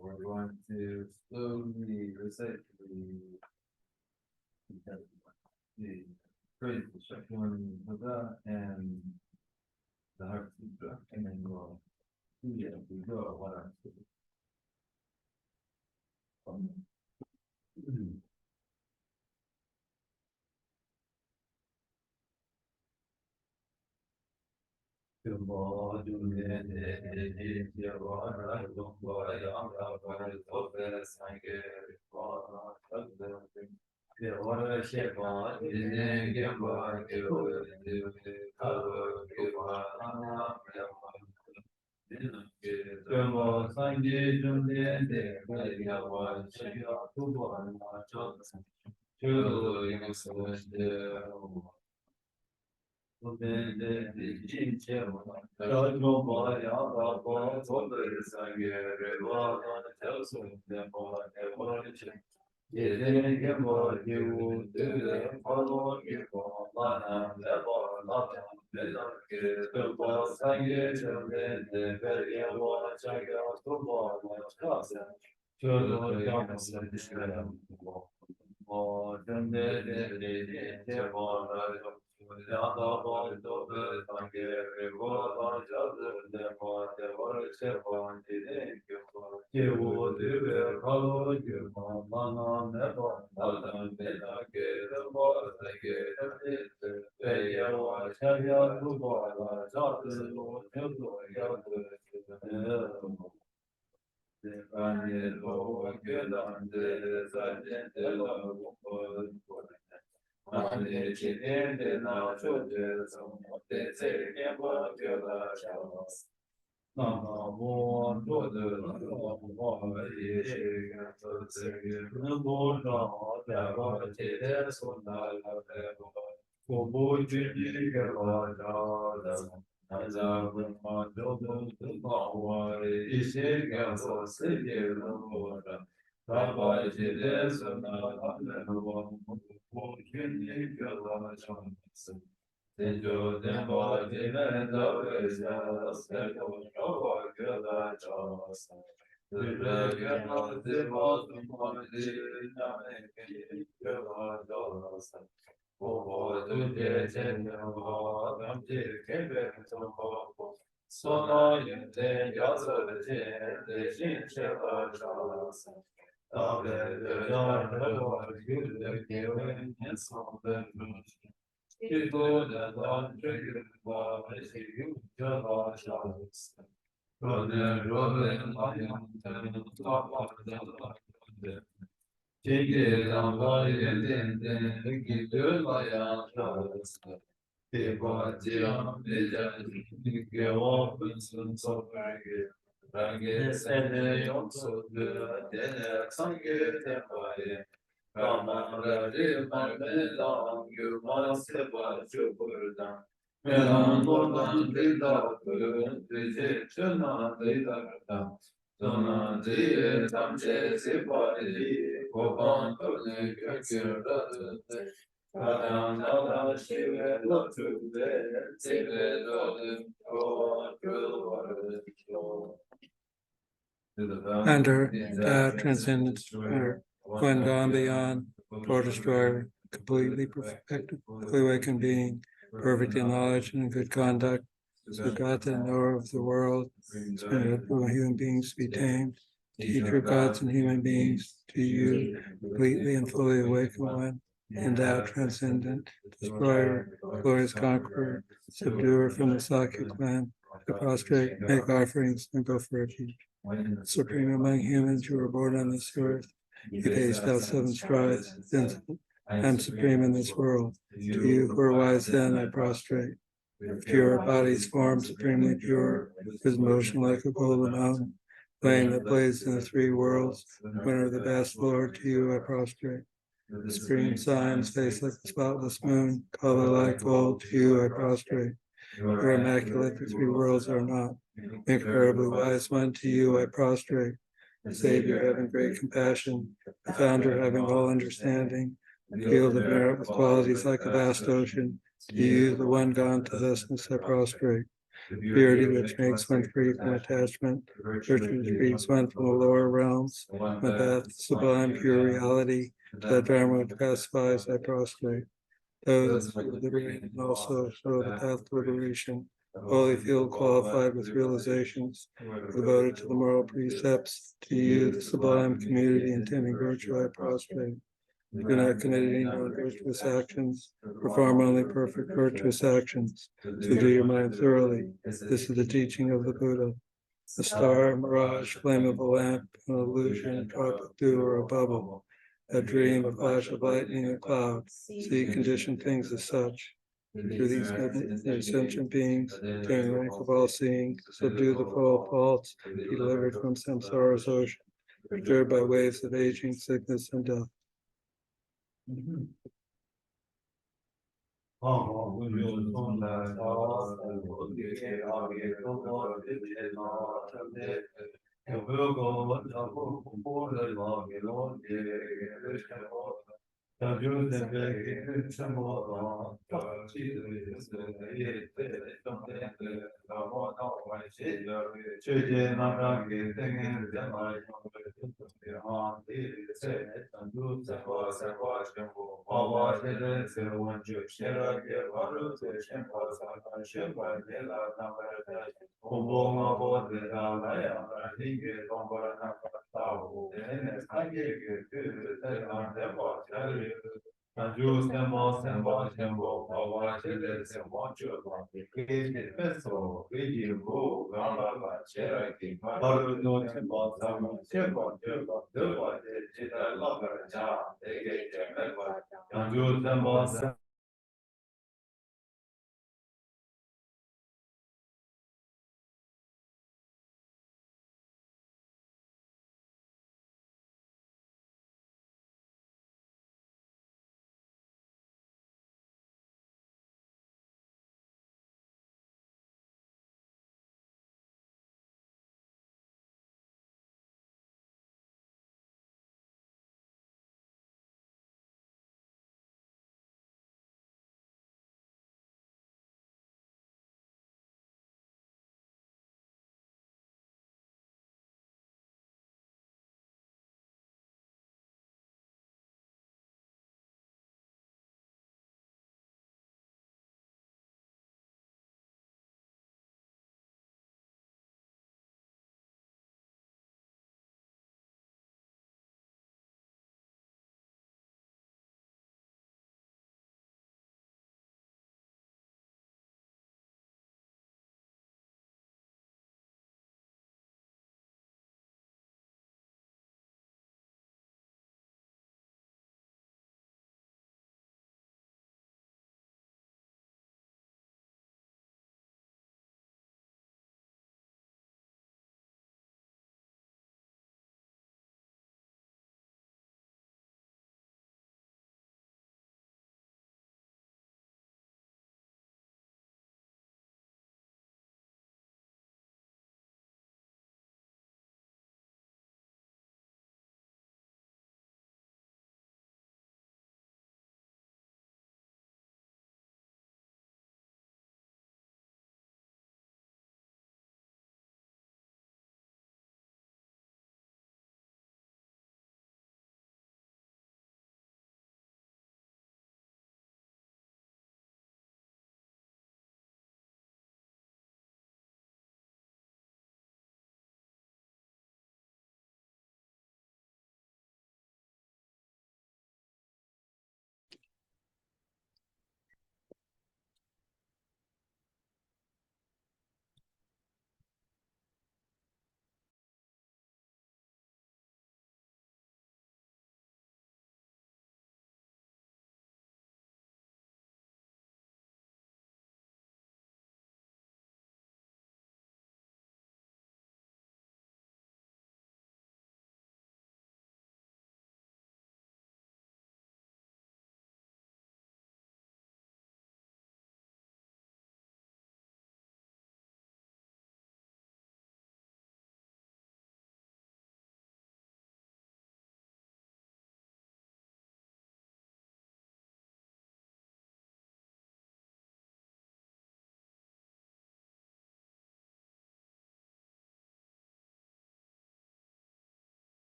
We're going to slowly recite the phrase, the Shakyamun Buddha, and the Heart Sutra, and then we'll see it as we go. What are Enter transcendence, or when gone beyond, or destroyer, completely perfected, fully awakened being, perfect in knowledge and in good conduct, Sugata, knower of the world, spirit of human beings to be tamed, teacher of gods and human beings, to you, completely and fully awakened one, endowed, transcendent, destroyer, glorious conqueror, subduer from the Sakya clan, to prostrate, make offerings, and go for refuge. Supreme among humans, you were born on this earth. You paced out 7 strides, then I'm supreme in this world. To you who are wise, then I prostrate. Pure body's form, supremely pure, is motion like a golden mountain, flame that blazed in the 3 worlds. Winner the best, Lord, to you I prostrate. Supreme signs, face like the spotless moon, color like gold, to you I prostrate. You are immaculate, the 3 worlds are not. Incomparably wise one, to you I prostrate. The Savior having great compassion, the Founder having all understanding, the field of merit with qualities like a vast ocean, To you, the one gone to thusness, I prostrate. Purity which makes one free from attachment, virtue which frees one from the lower realms, my path, sublime pure reality, to that Dharma which pacifies, I prostrate. Those who liberate and also show the path to liberation, wholly feel qualified with realizations, devoted to the moral precepts, to you, the sublime community intending virtue, I prostrate. Do not commit any non-virtuous actions, perform only perfect virtuous actions. So do your mind thoroughly. This is the teaching of the Buddha. A star, a mirage, flame of a lamp, an illusion, drop of dew or a bubble, a dream, a flash of lightning, a cloud. See conditioned things as such. Through these sentient beings, attain rank of all seeing, subdue the foul faults, be delivered from samsara's ocean, disturbed by waves of aging, sickness, and death.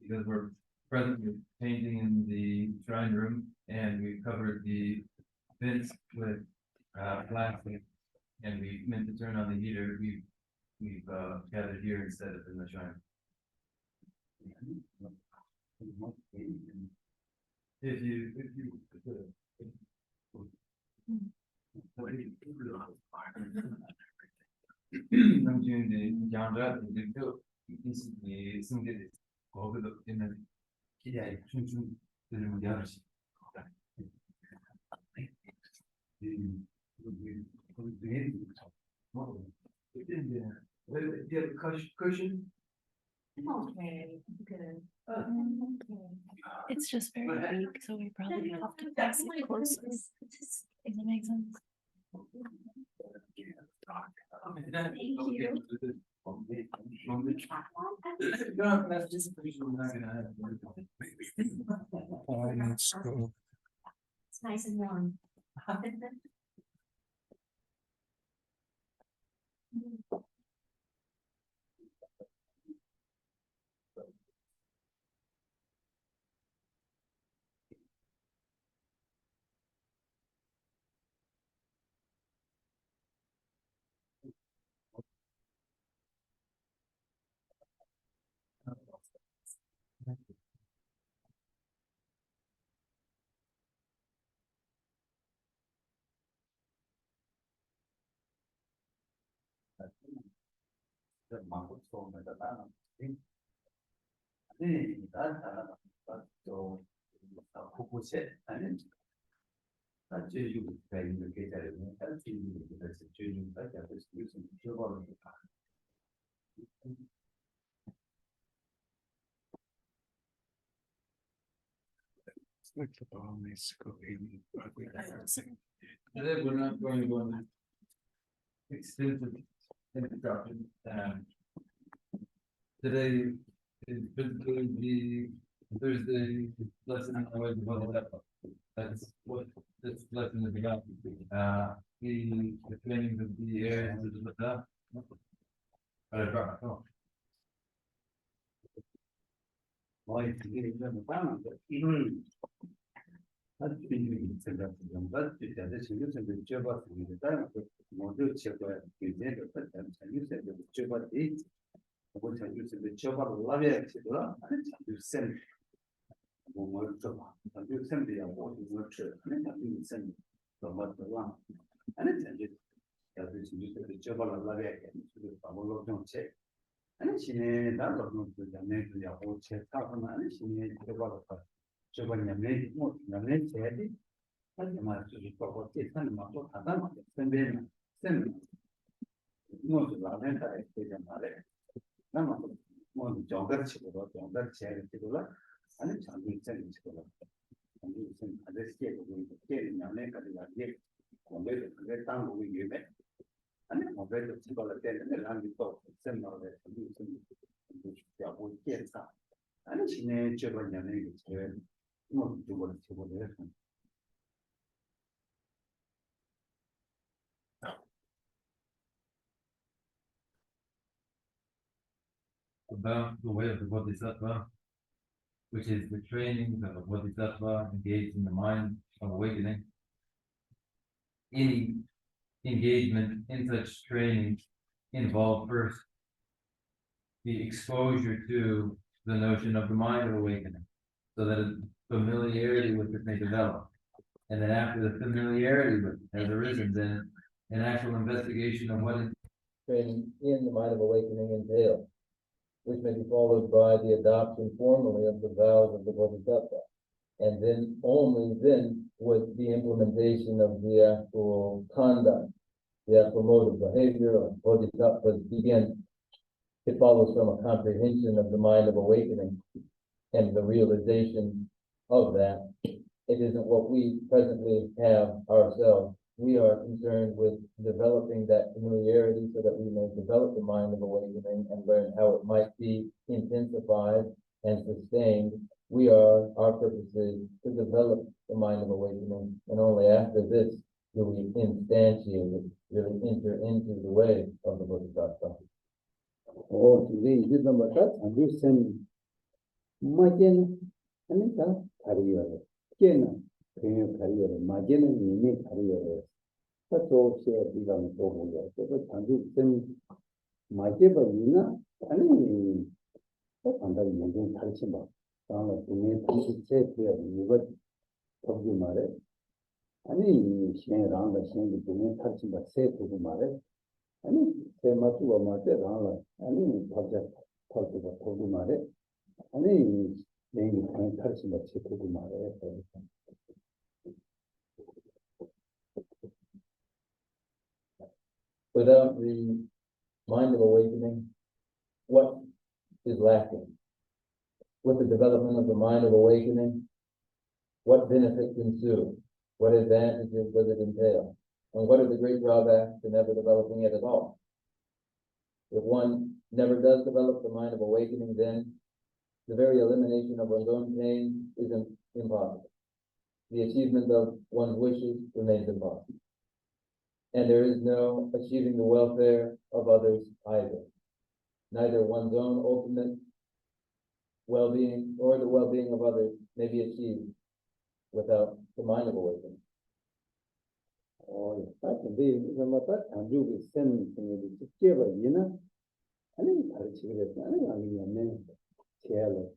because we're presently painting in the shrine room, and we covered the vents with plastic, and we meant to turn on the heater. We've gathered here instead of in the shrine. If you 남주인데 양자들이 또 있으니 승계들 거기도 있는 기대에 춤춤 들으면 야르시. Cushion. Okay, good. It's just very weak, so we probably have to place it closer. Does that make sense? Thank you. It's nice and warm. Like the ball needs to go in. Today we're not going to go into extensive introduction. Today is basically the Thursday lesson on the way to Bodhisattva. That's what this lesson is about. The training of the areas of the Buddha. But I brought my phone. About the way of the Bodhisattva, which is the training of a Bodhisattva engaged in the mind of awakening. Any engagement in such training involves first the exposure to the notion of the mind of awakening, so that a familiarity with it may develop. And then after the familiarity with it has arisen, then an actual investigation of what training in the mind of awakening entails, which may be followed by the adoption formally of the vows of the Bodhisattva. And then only then would the implementation of the actual conduct, the actual mode of behavior of Bodhisattvas begin. It follows from a comprehension of the mind of awakening and the realization of that. It isn't what we presently have ourselves. We are concerned with developing that familiarity so that we may develop the mind of awakening and learn how it might be intensified and sustained. Our purpose is to develop the mind of awakening, and only after this do we instantiate it, really enter into the way of the Bodhisattva. Magen, and then carrier. Ken, carrier, Magen and Nini carrier. That's all shared with them over there. But can do them. Mageba Yuna, I mean, under Magen Tarchima. To me, to say here, you got Toby Mare. I mean, she around the same to me, Tarchima say to the Mare. I mean, say Matu Mate, I mean, project talk about Toby Mare. I mean, maybe Tarchima say to the Mare. Without the mind of awakening, what is lacking? With the development of the mind of awakening, what benefits ensue? What advantages does it entail? And what are the great drawbacks to never developing it at all? If one never does develop the mind of awakening, then the very elimination of one's own pain is impossible. The achievement of one's wishes remains impossible. And there is no achieving the welfare of others either. Neither one's own ultimate well-being or the well-being of others may be achieved without the mind of awakening. Oh, that can be the matter, and you will send me to give a dinner. I think I'll see it. I think I'll be a man. Careless.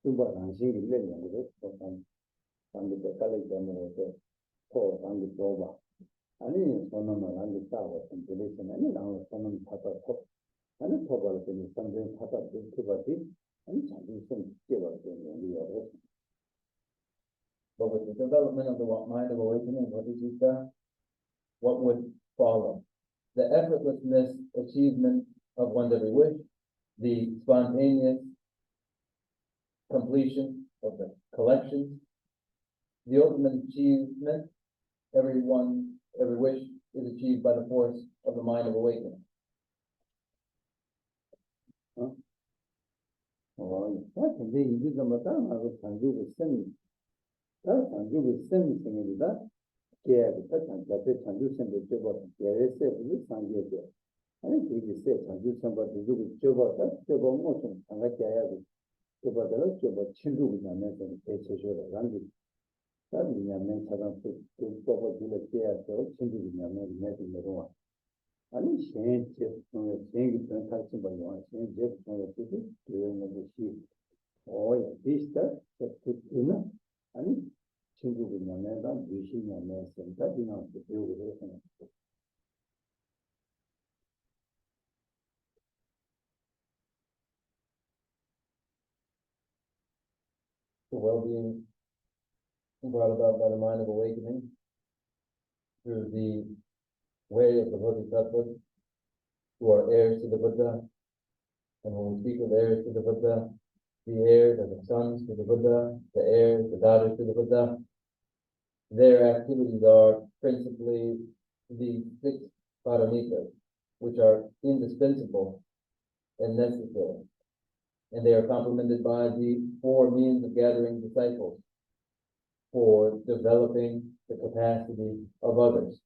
Super dancing in the language for some the college general for on the Boba. I mean, one of my language tower compilation, and now someone Papa Pop. And the Papa is something Papa to Bati, and something give us in the other. But with the development of the mind of awakening, Bodhisattva, what would follow? The effortlessness achievement of one's every wish, the spontaneous completion of the collections, the ultimate achievement, every wish is achieved by the force of the mind of awakening. Oh, that can be you the Madame, I can do the same. That can do the same thing in that. Yeah, that can do something to what there is a little here. I think we say, can do somebody to do with job motion, and like I have it. About the rest of what Chindu with my mention, it's a sort of random. That means I meant to go to the care, so Chindu with my men in the room. I mean, change just from the thing, it's not touching by one, change just from the city, doing the sheep. Oh, this stuff, that's good enough. I mean, Chindu with my men, I'm wishing my men, and that you know, to do with it. The well-being brought about by the mind of awakening through the way of the Bodhisattvas who are heirs to the Buddha. And when we speak of heirs to the Buddha, the heirs are the sons to the Buddha, the heirs, the daughters to the Buddha. Their activities are principally the 6 paramitas, which are indispensable and necessary. And they are complemented by the 4 means of gathering disciples for developing the capacity of others.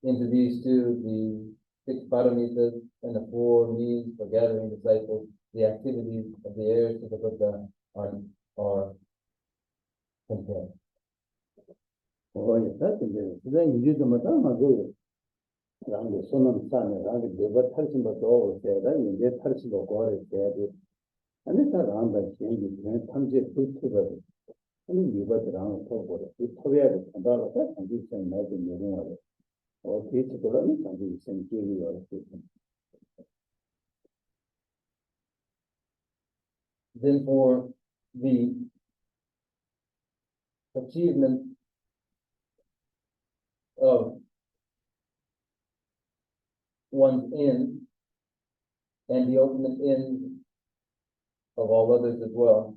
Into these 2, the 6 paramitas and the 4 means for gathering disciples, the activities of the heirs to the Buddha are contained. Oh, yes, that can do. Then you do the Madame, I go. Around the son of son, around the river, touching the door, there, then you get touching the water, there. And it's around the change, and comes it to the. I mean, you got around the top water. It's probably a dollar, and you can imagine the room. Or teach the learning, and you can give you a system. Then for the achievement of one's end and the ultimate end of all others as well,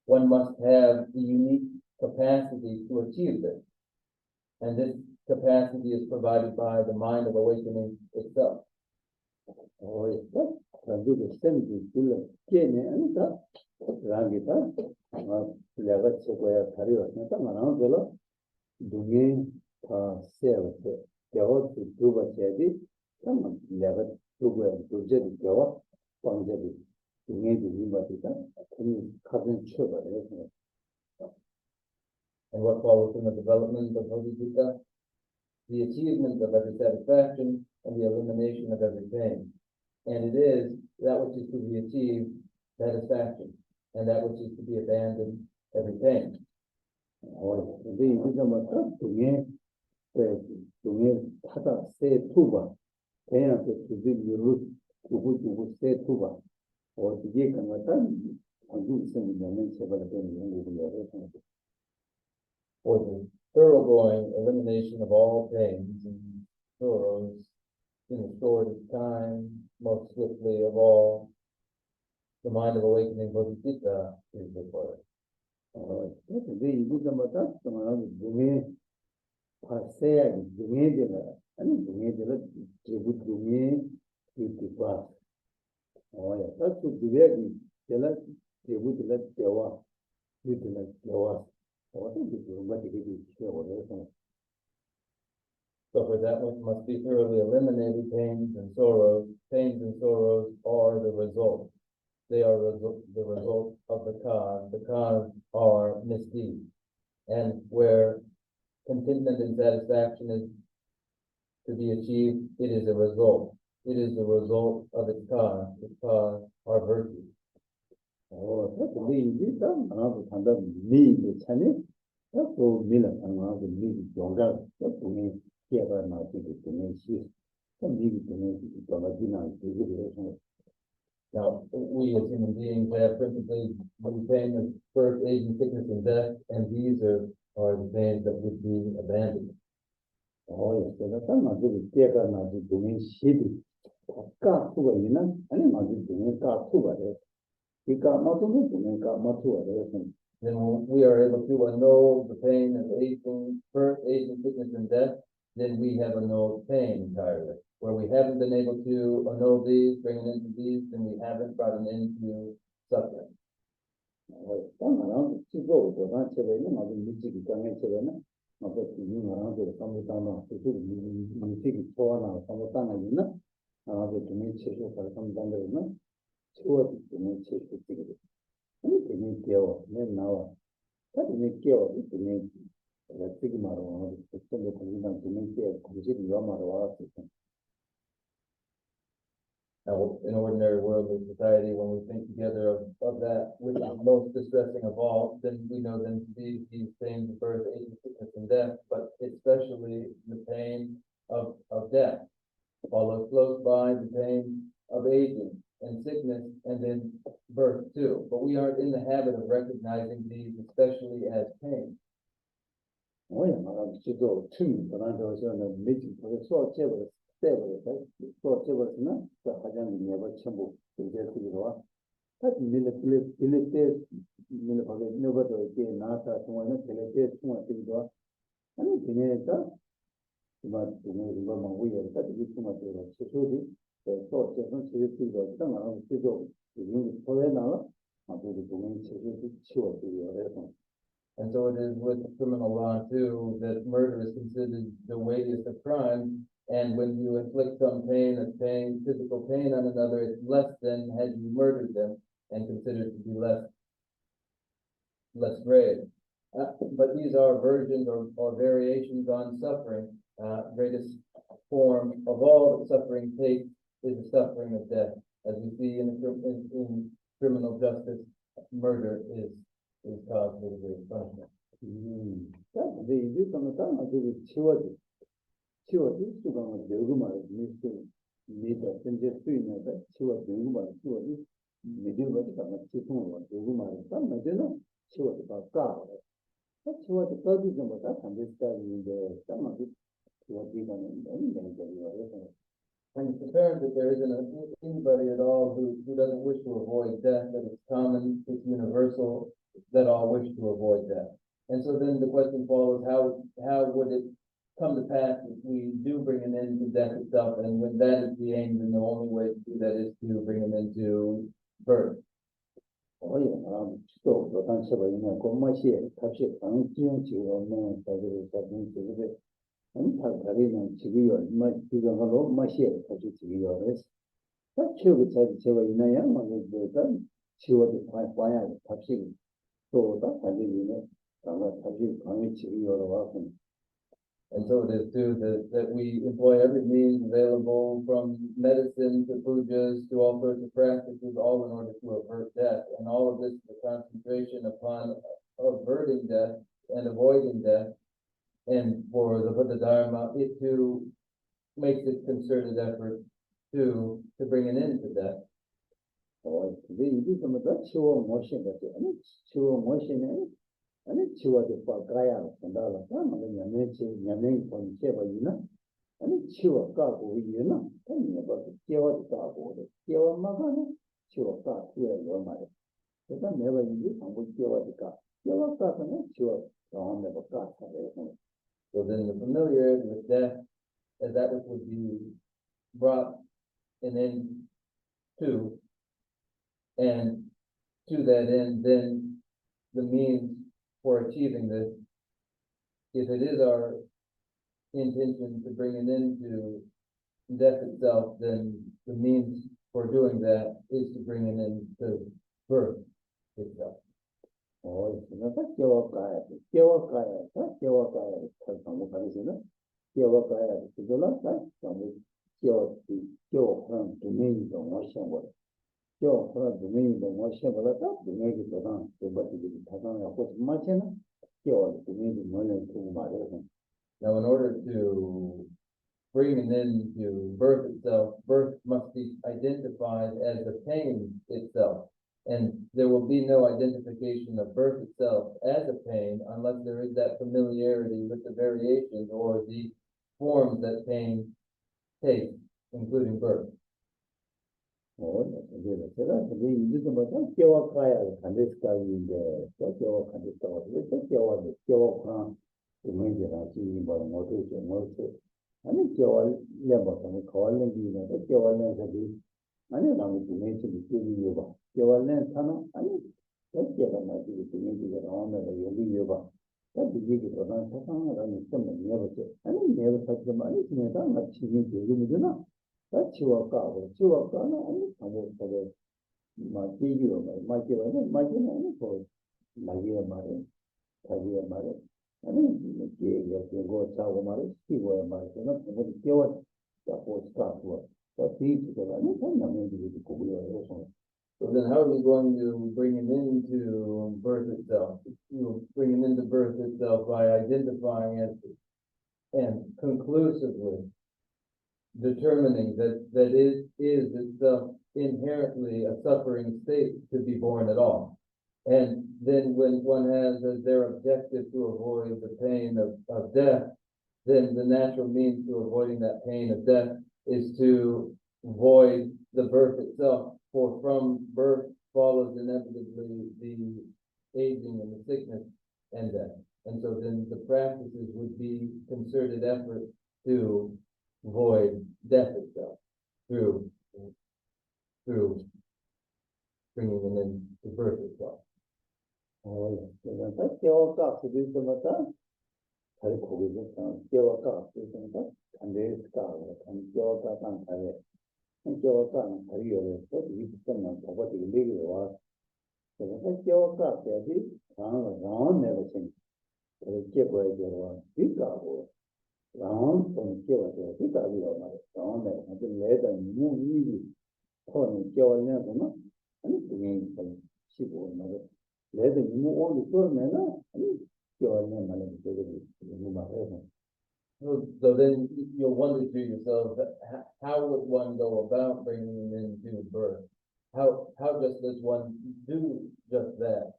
one must have the unique capacity to achieve this. And this capacity is provided by the mind of awakening itself. Oh, yes, can do the same thing, and that. Rangita, Lava Sequoia Cario, Natamano, Villa, Dugin, Sale, Gao to Duba Jadi, come on, Lava, Duba, Dujedi, Gao, Pongedi. 동해도 이바디다. 그 가진 쳐봐요. And what follows from the development of Bodhisattva? The achievement of every satisfaction and the elimination of every pain. And it is that which is to be achieved, satisfaction, and that which is to be abandoned, every pain. 근데 이거 맞다. 동해 타다 세 투바. 대한테 두지 유루 두고 세 투바. 어디에 간다. 아주 있으면 제발 되는 연구를 해야 돼. For the thoroughgoing elimination of all pains and sorrows in the shortest time, most swiftly of all, the mind of awakening Bodhisattva is required. 근데 이거 맞다. 정말 동해 파세야 동해들아. 아니 동해들아 제부 동해 이티바. 딱 두베기 제라 제부들아 대와 이들아 대와. So for that which must be thoroughly eliminated, pains and sorrows are the result. They are the result of the cause. The cause are misdeeds. And where contentment and satisfaction is to be achieved, it is a result. It is the result of its cause. Its cause are virtues. 근데 이제 딱 하나도 단다 미이 차네. 또 밀어 하나도 미이 정가 동해 피해가 나지기 때문에 시 미이 때문에 돌아지나 되게 Now, we as human beings have principally the pain of birth, aging, sickness, and death, and these are the pains that would be abandoned. 제가 딱 맞고 피해가 나지 동해 시비 까 수가 있나? 아니 맞지 동해 까 수가 돼. Then we are able to annul the pain of aging, birth, aging, sickness, and death, then we have annulled pain entirely. Where we haven't been able to annul these, bring an end to these, then we haven't brought an end to suffering. Now, in ordinary worldly society, when we think together of that which is most distressing of all, then we know them to be these pains of birth, aging, sickness, and death, but especially the pain of death. Follows close by the pain of aging and sickness, and then birth too. But we aren't in the habit of recognizing these, especially as pain. And so it is with criminal law too, that murder is considered the weightiest of crimes. And when you inflict some pain, physical pain on another, it's less than had you murdered them and considered to be less grave. But these are versions or variations on suffering. Greatest form of all that suffering takes is the suffering of death. As we see in criminal justice, murder is caused with great punishment. And it's apparent that there isn't anybody at all who doesn't wish to avoid death, that it's common, it's universal, that all wish to avoid death. And so then the question follows, how would it come to pass if we do bring an end to death itself, and when that is the aim, then the only way to do that is to bring an end to birth. 치우고 자기 제가 있나요? 뭐그 치워도 과야 답식 또다 달리네. 아마 답식 강의 치료 여러 와서 And so it is too that we employ every means available from medicine to pujas to all sorts of practices, all in order to avert death. And all of this is a concentration upon averting death and avoiding death. And for the Buddha Dharma, it too makes its concerted effort to bring an end to death. 근데 이게 좀 더 치워 모신 거죠. 아니 치워 모신에 아니 치워도 가야 한다라. 아니 냐면 좀 제가 있나? 아니 치워 가고 있나? 아니 뭐 치워 가고 치워 막아는 치워 가고요 말이야. 그래서 내가 이제 방법 치워니까 치워 가서는 치워 다음에 뭐 가서요. So then the familiarity with death as that which would be brought an end to, and to that end, then the means for achieving this, if it is our intention to bring an end to death itself, then the means for doing that is to bring an end to birth itself. 그래서 깨워가야 방법 가르치는 깨워가야 그걸로 깨워는 도메인도 모션 거 깨워는 도메인도 모션 거라서 도메인이 도랑 그것들이 다가가고 맞잖아 깨워 도메인이 뭐는 그 말이야. Now, in order to bring an end to birth itself, birth must be identified as the pain itself. And there will be no identification of birth itself as a pain unless there is that familiarity with the variations or the forms that pain takes, including birth. 제가 그게 이제도 뭐다 깨워가야 간데스까지인데 깨워가 도메인이랑 지금 뭐 뭐도 아니 깨워려면 거울는 기는 깨워려서도 아니 나무 도메인이 되는 거 깨워는 사는 아니 깨가 나지 도메인이 나오면 여기 봐. 그 얘기도 난 사상을 좀 내버려. 아니 내버려 많이 지내다 같이 얘기되잖아. 다 치워가고 치워가는 아니 아무것도 마티기로 마티기는 아니 뭐 나기가 말해. 자기가 말해. 아니 이게 거 자고 말해. 시고야 말해. 나 뭐 깨워 자고 스타트와 어디서 아니 상담이 되고 그거요. So then how are you going to bring it into birth itself? You bring it into birth itself by identifying it and conclusively determining that it is itself inherently a suffering state to be born at all. And then when one has as their objective to avoid the pain of death, then the natural means to avoiding that pain of death is to avoid the birth itself. For from birth follows inevitably the aging and the sickness and death. And so then the practices would be concerted effort to avoid death itself through bringing an end to birth itself. 그래서 깨워가 그들도 맞다. 잘 고기죠. 깨워가 그들도 간데스까 깨워가 상태에 깨워가 다리를 이 부분만 보고 되게 와. 그래서 깨워가 때지 강을 내고 생. 그렇게 보여줘요. 이까고 좀 깨워줘. 이까고 말이야. 다음에 아주 내가 무의미 톤 깨워내거나 아니 그게 시고 말이야. 내가 이모 오늘 그러면은 아니 깨워내 말이야. 되게 너무 말해서 So then you'll wonder to yourself, how would one go about bringing it into birth? How just does one do just that?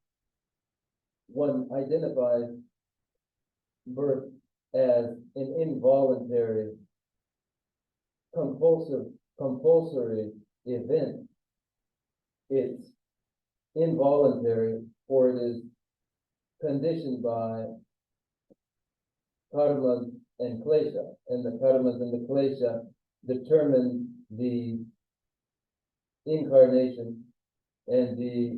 One identifies birth as an involuntary, compulsory event. It's involuntary, for it is conditioned by karma and klesha, and the karmas and the klesha determine the incarnation, and the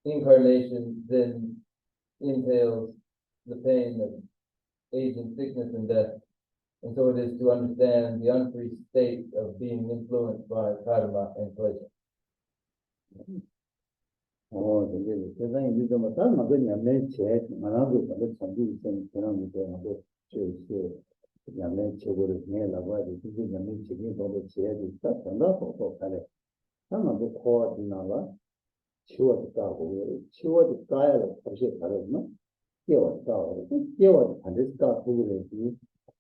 incarnation then entails the pain of aging, sickness, and death. And so it is to understand the unfree state of being influenced by karma and klesha. 근데 세상에 이제 뭐 다른 거냐 매체 만화도 그 참고 있는 그런 것도 저 야매 최고를 내라고 하지 그게 야매 책이 더 제약이 있다 전화도 가래 하나도 코어디나가 치워졌다고 치워졌다야 다시 다르나 깨웠다 깨웠다 반드시다 그거지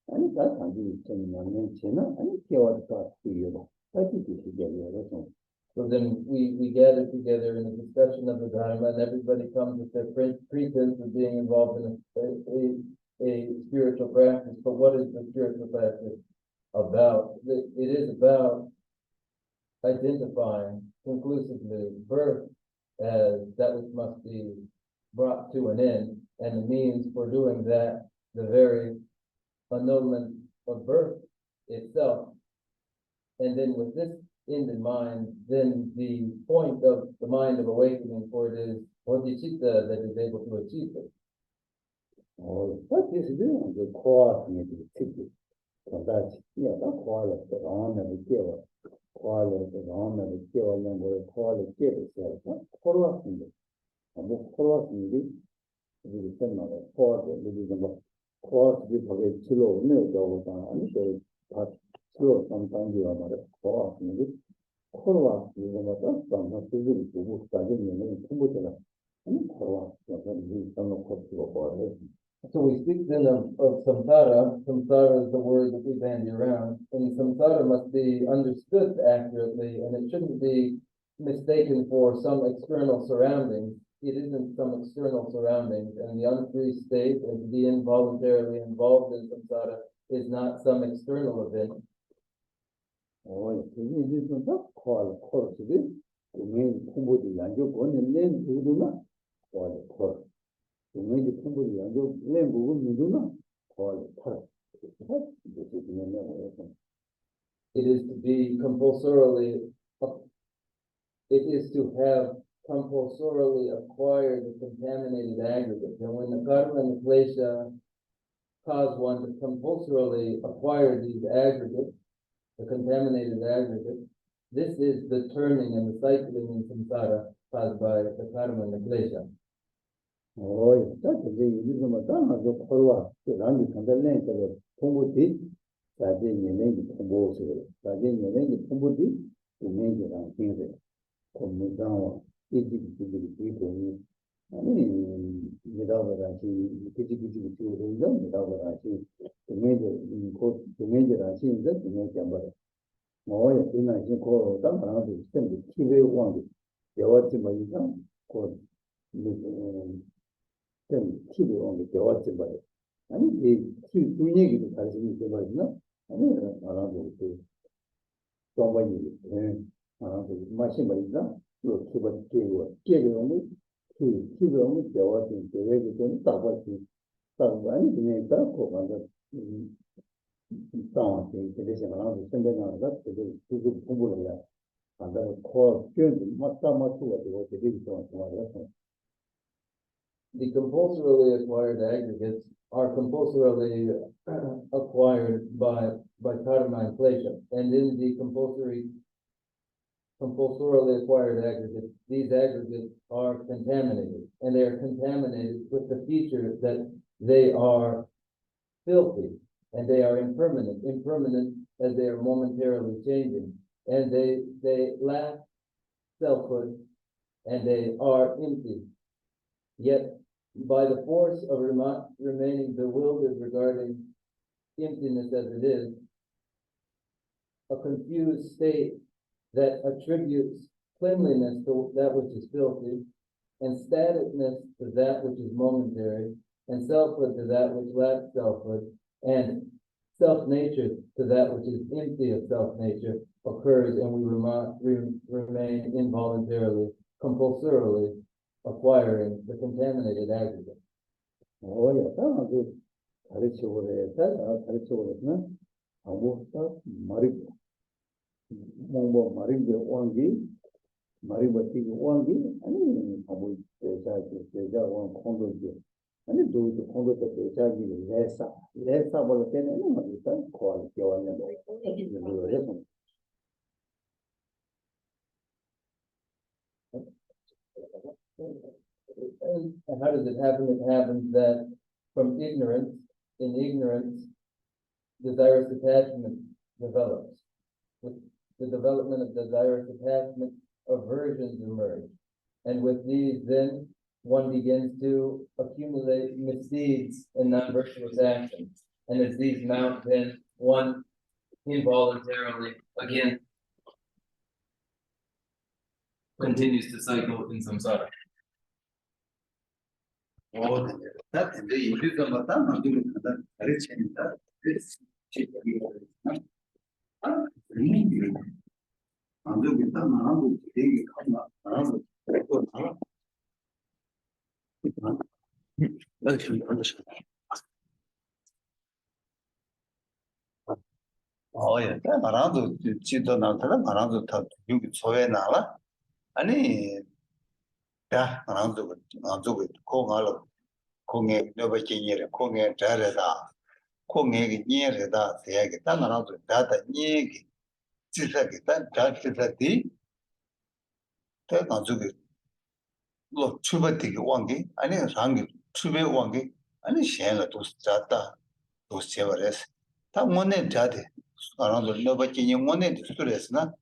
아니 다 단지 있는 야매 채나 아니 깨웠다 그거 다시 되게 So then we gather together in a discussion of the Dharma, and everybody comes with their pretense of being involved in a spiritual practice. But what is the spiritual practice about? It is about identifying conclusively birth as that which must be brought to an end, and the means for doing that, the very annulment of birth itself. And then with this end in mind, then the point of the mind of awakening for it is Bodhisattva that is able to achieve it. What is doing the core in the city? So that's the quality on the deal. Quality on the deal and the quality itself. Follow up in the follow up in the same of the course with a slow no down and so slow sometimes you are not a course in it. Follow up with the some of the really good studying and computer and follow up some of the So we speak then of samsara. Samsara is the word that we bandy around, and samsara must be understood accurately, and it shouldn't be mistaken for some external surroundings. It isn't some external surroundings, and the unfree state and to be involuntarily involved in samsara is not some external event. 이게 좀 코스비 우리 공부도 양조 권을 낸 누구나 코스 우리 공부도 양조 낸 누구나 코스 It is to be compulsorily, it is to have compulsorily acquired the contaminated aggregate. And when the karma and the klesha cause one to compulsorily acquire these aggregates, the contaminated aggregate, this is the turning and the cycling in samsara caused by the karma and the klesha. that's the reason why I'm so forward. The land is under land of the Pomoti, that they may be composed, that they may be Pomoti, to make it on things. Come down, people. I mean, without the Rashi, without the Rashi, the major Rashi is that the major brother. More in I think call them around the stem, the TV one, the what's in my exam, called TV on the what's in my. I mean, the two negative as in the original, I mean, around the somebody around the machine by exam, you keep it only. 기본적으로 배워진 계획이 좀 따라가지. 따라가니 그냥 따라가고 상황이 되게 많아서 생각나서 되게 공부를 해야 한다고 코 견디 맞다고 되게 좋아요. The compulsorily acquired aggregates are compulsorily acquired by karma and klesha, and in the compulsorily acquired aggregates, these aggregates are contaminated, and they are contaminated with the feature that they are filthy, and they are impermanent as they are momentarily changing, and they lack selfhood, and they are empty. Yet, by the force of remaining bewildered regarding emptiness as it is, a confused state that attributes cleanliness to that which is filthy, and staticness to that which is momentary, and selfhood to that which lacks selfhood, and self-nature to that which is empty of self-nature occurs, and we remain involuntarily, compulsorily acquiring the contaminated aggregate. 마린데 왕기 마리바티 왕기 아니 아무 대자지 대자원 공도지 아니 도도 공부도 되자기 레사 볼 때는 뭐 일단 거의 교환을 해. And how does it happen? It happens that from ignorance, in ignorance, desirous attachment develops. With the development of desirous attachment, aversions emerge. And with these, then one begins to accumulate misdeeds and non-virtuous actions. And as these mount, then one involuntarily, again, continues to cycle in samsara. that the use of Matama rich in that this Oh yeah, 말아도 지도 나타나 말아도 다 여기 소외 나라 아니 다 말아도 나도 공알로 공에 너버지니래 공에 잘해다 공에 니에다 세게 다 말아도 다다 니기 지사게 다 다지사디 다 나중에 로 출발되게 왕게 아니 상게 출배 왕게 아니 시행을 또 잡다 또 세버레스 다 뭐네 자데 알아도 너버지니 뭐네 스트레스나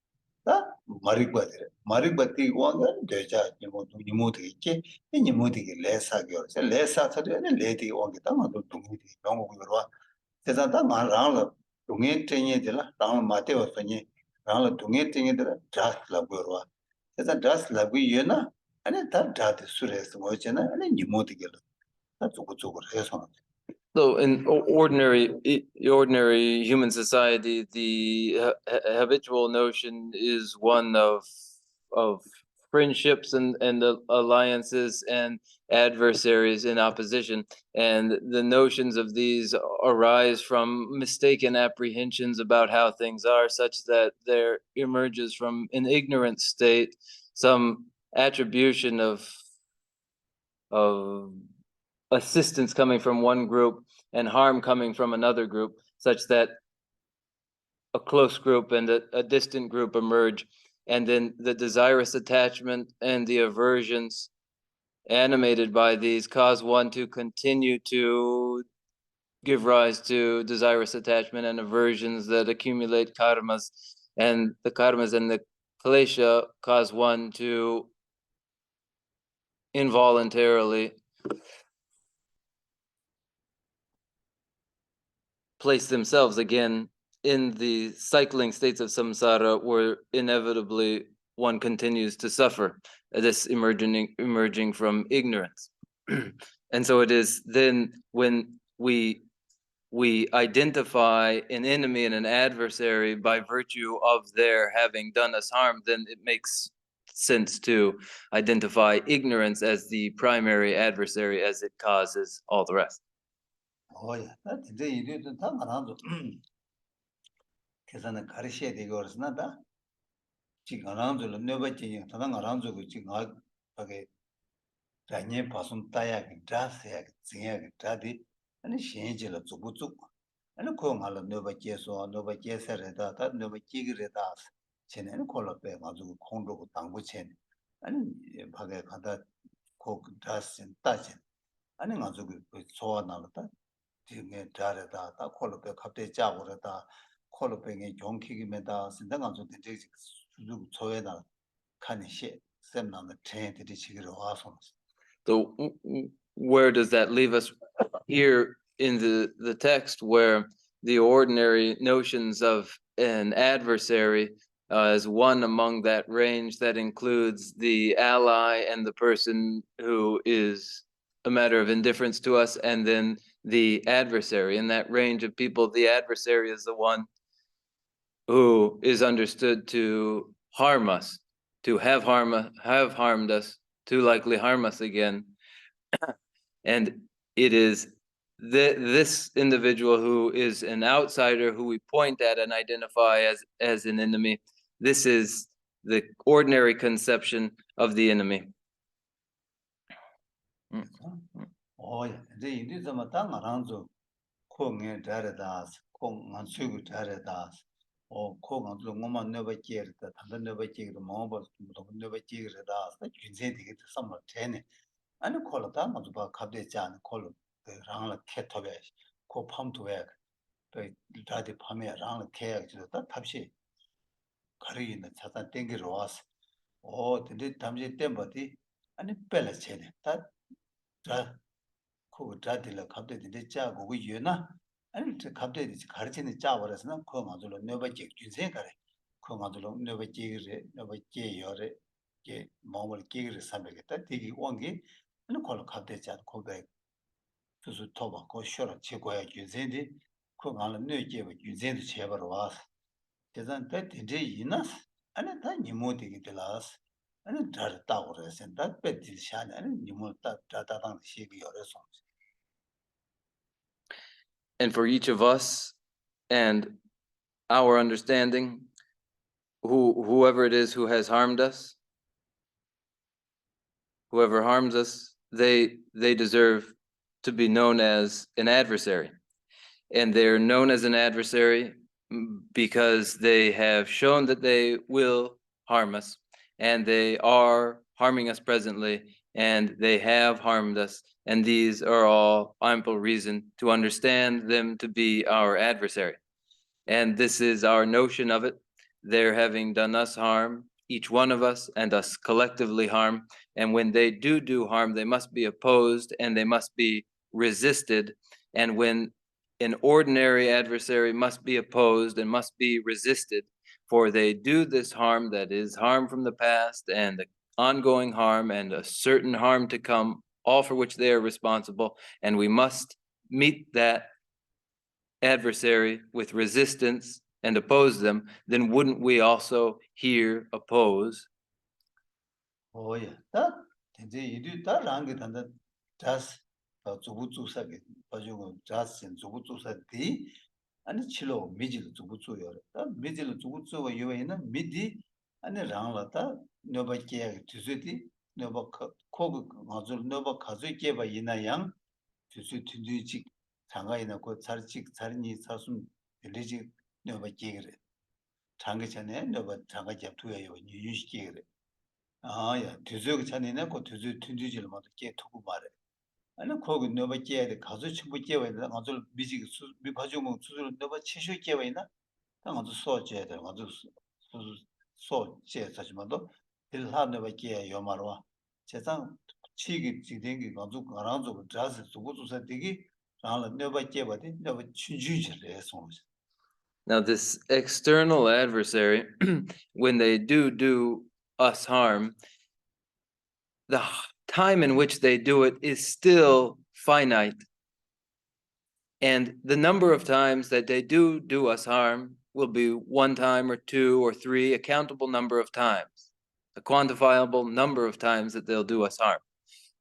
다 마리바데 마리바티 왕은 되자 니모도 있지 니모도 레사겨 레사서는 레디 왕게 다 뭐도 동이 영국으로 세상다 말랑을 동에 땡이들라 랑 마테어서니 랑 동에 땡이들 자스라고로 세상 자스라고 예나 아니 다 자데 수레스 뭐잖아 아니 니모도 다 조고조고 해서 So in ordinary human society, the habitual notion is one of friendships and alliances and adversaries in opposition, and the notions of these arise from mistaken apprehensions about how things are, such that there emerges from an ignorant state some attribution of assistance coming from one group and harm coming from another group, such that a close group and a distant group emerge, and then the desirous attachment and the aversions animated by these cause one to continue to give rise to desirous attachment and aversions that accumulate karmas, and the karmas and the klesha cause one to involuntarily place themselves again in the cycling states of samsara, where inevitably one continues to suffer, this emerging from ignorance. And so it is then when we identify an enemy and an adversary by virtue of their having done us harm, then it makes sense to identify ignorance as the primary adversary, as it causes all the rest. Oh yeah, that's the idea to talk around. 계산은 가르쳐야 되고 그러스나다. 지금 아라운드로 네버지니 다른 아라운드고 지금 하게 다니에 봐선 따야 다스야 지야 다디 아니 신지를 주부주 아니 그 말로 네버지에서 네버지에서다 다 네버지기래다 쟤네는 콜로페 가지고 공도고 당부체 아니 바게 가다 고 다스 따진 아니 가지고 소화 나왔다 지금 잘하다 다 콜로페 갑자기 짜고르다 콜로페에 용키기면다 신당한테 되게 수주 초에다 칸시 셈나는 트렌드들이 지금 와서 So where does that leave us? Here in the text, where the ordinary notions of an adversary is one among that range that includes the ally and the person who is a matter of indifference to us, and then the adversary. In that range of people, the adversary is the one who is understood to harm us, to have harmed us, to likely harm us again. And it is this individual who is an outsider, who we point at and identify as an enemy. This is the ordinary conception of the enemy. 오야 이제 인디 좀 땅 알아서 콩에 잘하다스 콩 안수고 잘하다스 콩안도 뭐만 내버지르다 단단 내버지르다 뭐뭐 내버지르다 균세 되게 섬을 되네 아니 콜다 맞아 봐 갑자기 안 콜로 랑을 캐터베 코 펌투에 그 다들 밤에 랑을 캐야 주다 답시 가리는 차단 땡기러 왔어 근데 담지 땜버디 아니 뺄래 쟤네 다 그거 다들라 갑자기 내 짜고 그 유나 아니 저 갑자기 가르치는 짜버려서는 그거 맞으러 너밖에 준세 가래 그거 맞으러 너밖에 너밖에 열에 게 몸을 끼기를 삼겠다 되게 원기 아니 그걸 갑자기 짜 고백 그래서 토바 그 쇼라 최고야 준세인데 그거 안에 너게 준세도 제발 와서 대단 때 이제 이나 아니 다 니모 되게 들라스 아니 다 따오래서 다 배들 샤네 아니 니모 다 다다당 시기 열어서 And for each of us and our understanding, whoever it is who has harmed us, whoever harms us, they deserve to be known as an adversary. And they're known as an adversary because they have shown that they will harm us, and they are harming us presently, and they have harmed us. And these are all ample reason to understand them to be our adversary. And this is our notion of it. They're having done us harm, each one of us, and us collectively harm. And when they do harm, they must be opposed and they must be resisted. And when an ordinary adversary must be opposed and must be resisted, for they do this harm that is harm from the past and the ongoing harm and a certain harm to come, all for which they are responsible. And we must meet that adversary with resistance and oppose them. Then wouldn't we also here oppose? 오야 다 이제 이리 다 랑게 단다 자스 주부주사게 가지고 자스 주부주사디 아니 치료 미질 주부주요 다 미질 주부주가 요에는 미디 아니 랑라다 너바케 주스디 너바 코그 맞을 너바 가즈게 바 이나양 주스 튜디직 장가이나 고 자르직 자르니 사순 리지 너바케 그래 장가 전에 너바 장가 잡투예요 유유시게 그래 아야 뒤즈가 전에는 그 뒤즈 튼지질 모두 깨 두고 말해 아니 거기 너바 깨야 가서 친구 깨야 돼 아주 미지 미 가지고 수술 너바 치슈 깨야 있나 아주 소지야 돼 아주 소지야지만도 일하 너바 깨야 요 말와 세상 치기 지den기 아주 가랑도 자스 수고조사 되기 라는 너바 깨야 돼 너바 춘주질에 손 Now, this external adversary, when they do us harm, the time in which they do it is still finite. And the number of times that they do us harm will be one time or two or three, a countable number of times, a quantifiable number of times that they'll do us harm.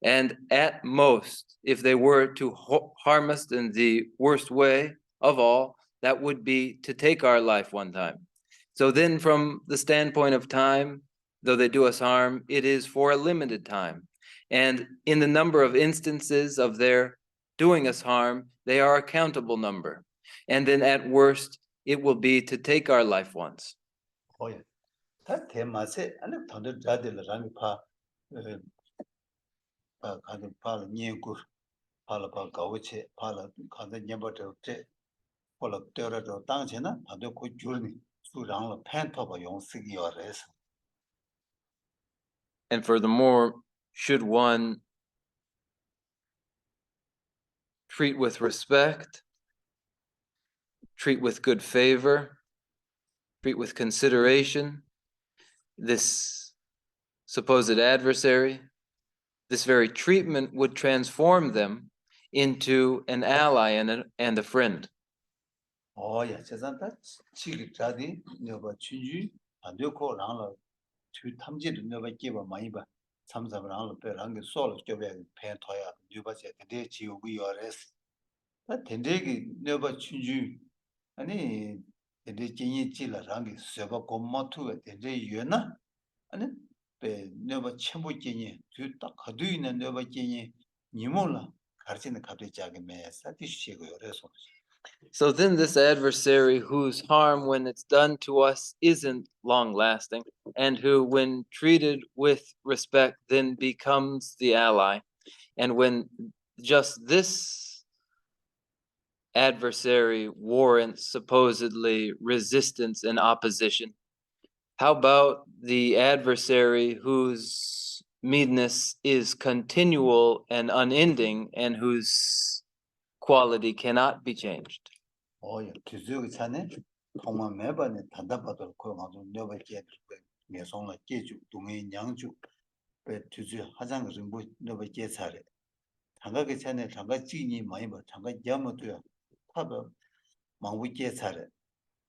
And at most, if they were to harm us in the worst way of all, that would be to take our life one time. So then from the standpoint of time, though they do us harm, it is for a limited time. And in the number of instances of their doing us harm, they are a countable number. And then at worst, it will be to take our life once. 오야 다 대마세 아니 돈들 자들랑 파 가도 팔 니고 팔 가오체 팔 가도 녀버도 때 콜 때려도 당체나 다도 그 줄니 수랑을 팬터가 용쓰기 어려서 And furthermore, should one treat with respect, treat with good favor, treat with consideration this supposed adversary, this very treatment would transform them into an ally and a friend. 오야 세상다 치기 자디 너가 춘주 안 되고 랑을 주 탐지도 너가 끼봐 많이 봐 참사랑을 배랑게 소를 껴배 팬터야 뉴바제 대 지우고 요레스 다 된대기 너가 춘주 아니 근데 진이 찔라랑게 서버 고마투가 된대 유나 아니 배 너가 첨부 진이 주딱 가도 있는 너가 진이 니몰라 가르치는 갑자기 작은 매사 뒤시고요. 그래서 So then this adversary whose harm when it's done to us isn't long lasting, and who when treated with respect then becomes the ally. And when just this adversary warrants supposedly resistance and opposition, how about the adversary whose meanness is continual and unending and whose quality cannot be changed? 기술이 차네. 통만 매번에 단답받을 거 가지고 내가 깨 내송을 깨주 동의 양주 배 주주 하장 것은 뭐 내가 깨 차례. 장가게 차네. 장가 지니 많이 봐. 장가 야모도야. 파도 망부 깨 차례.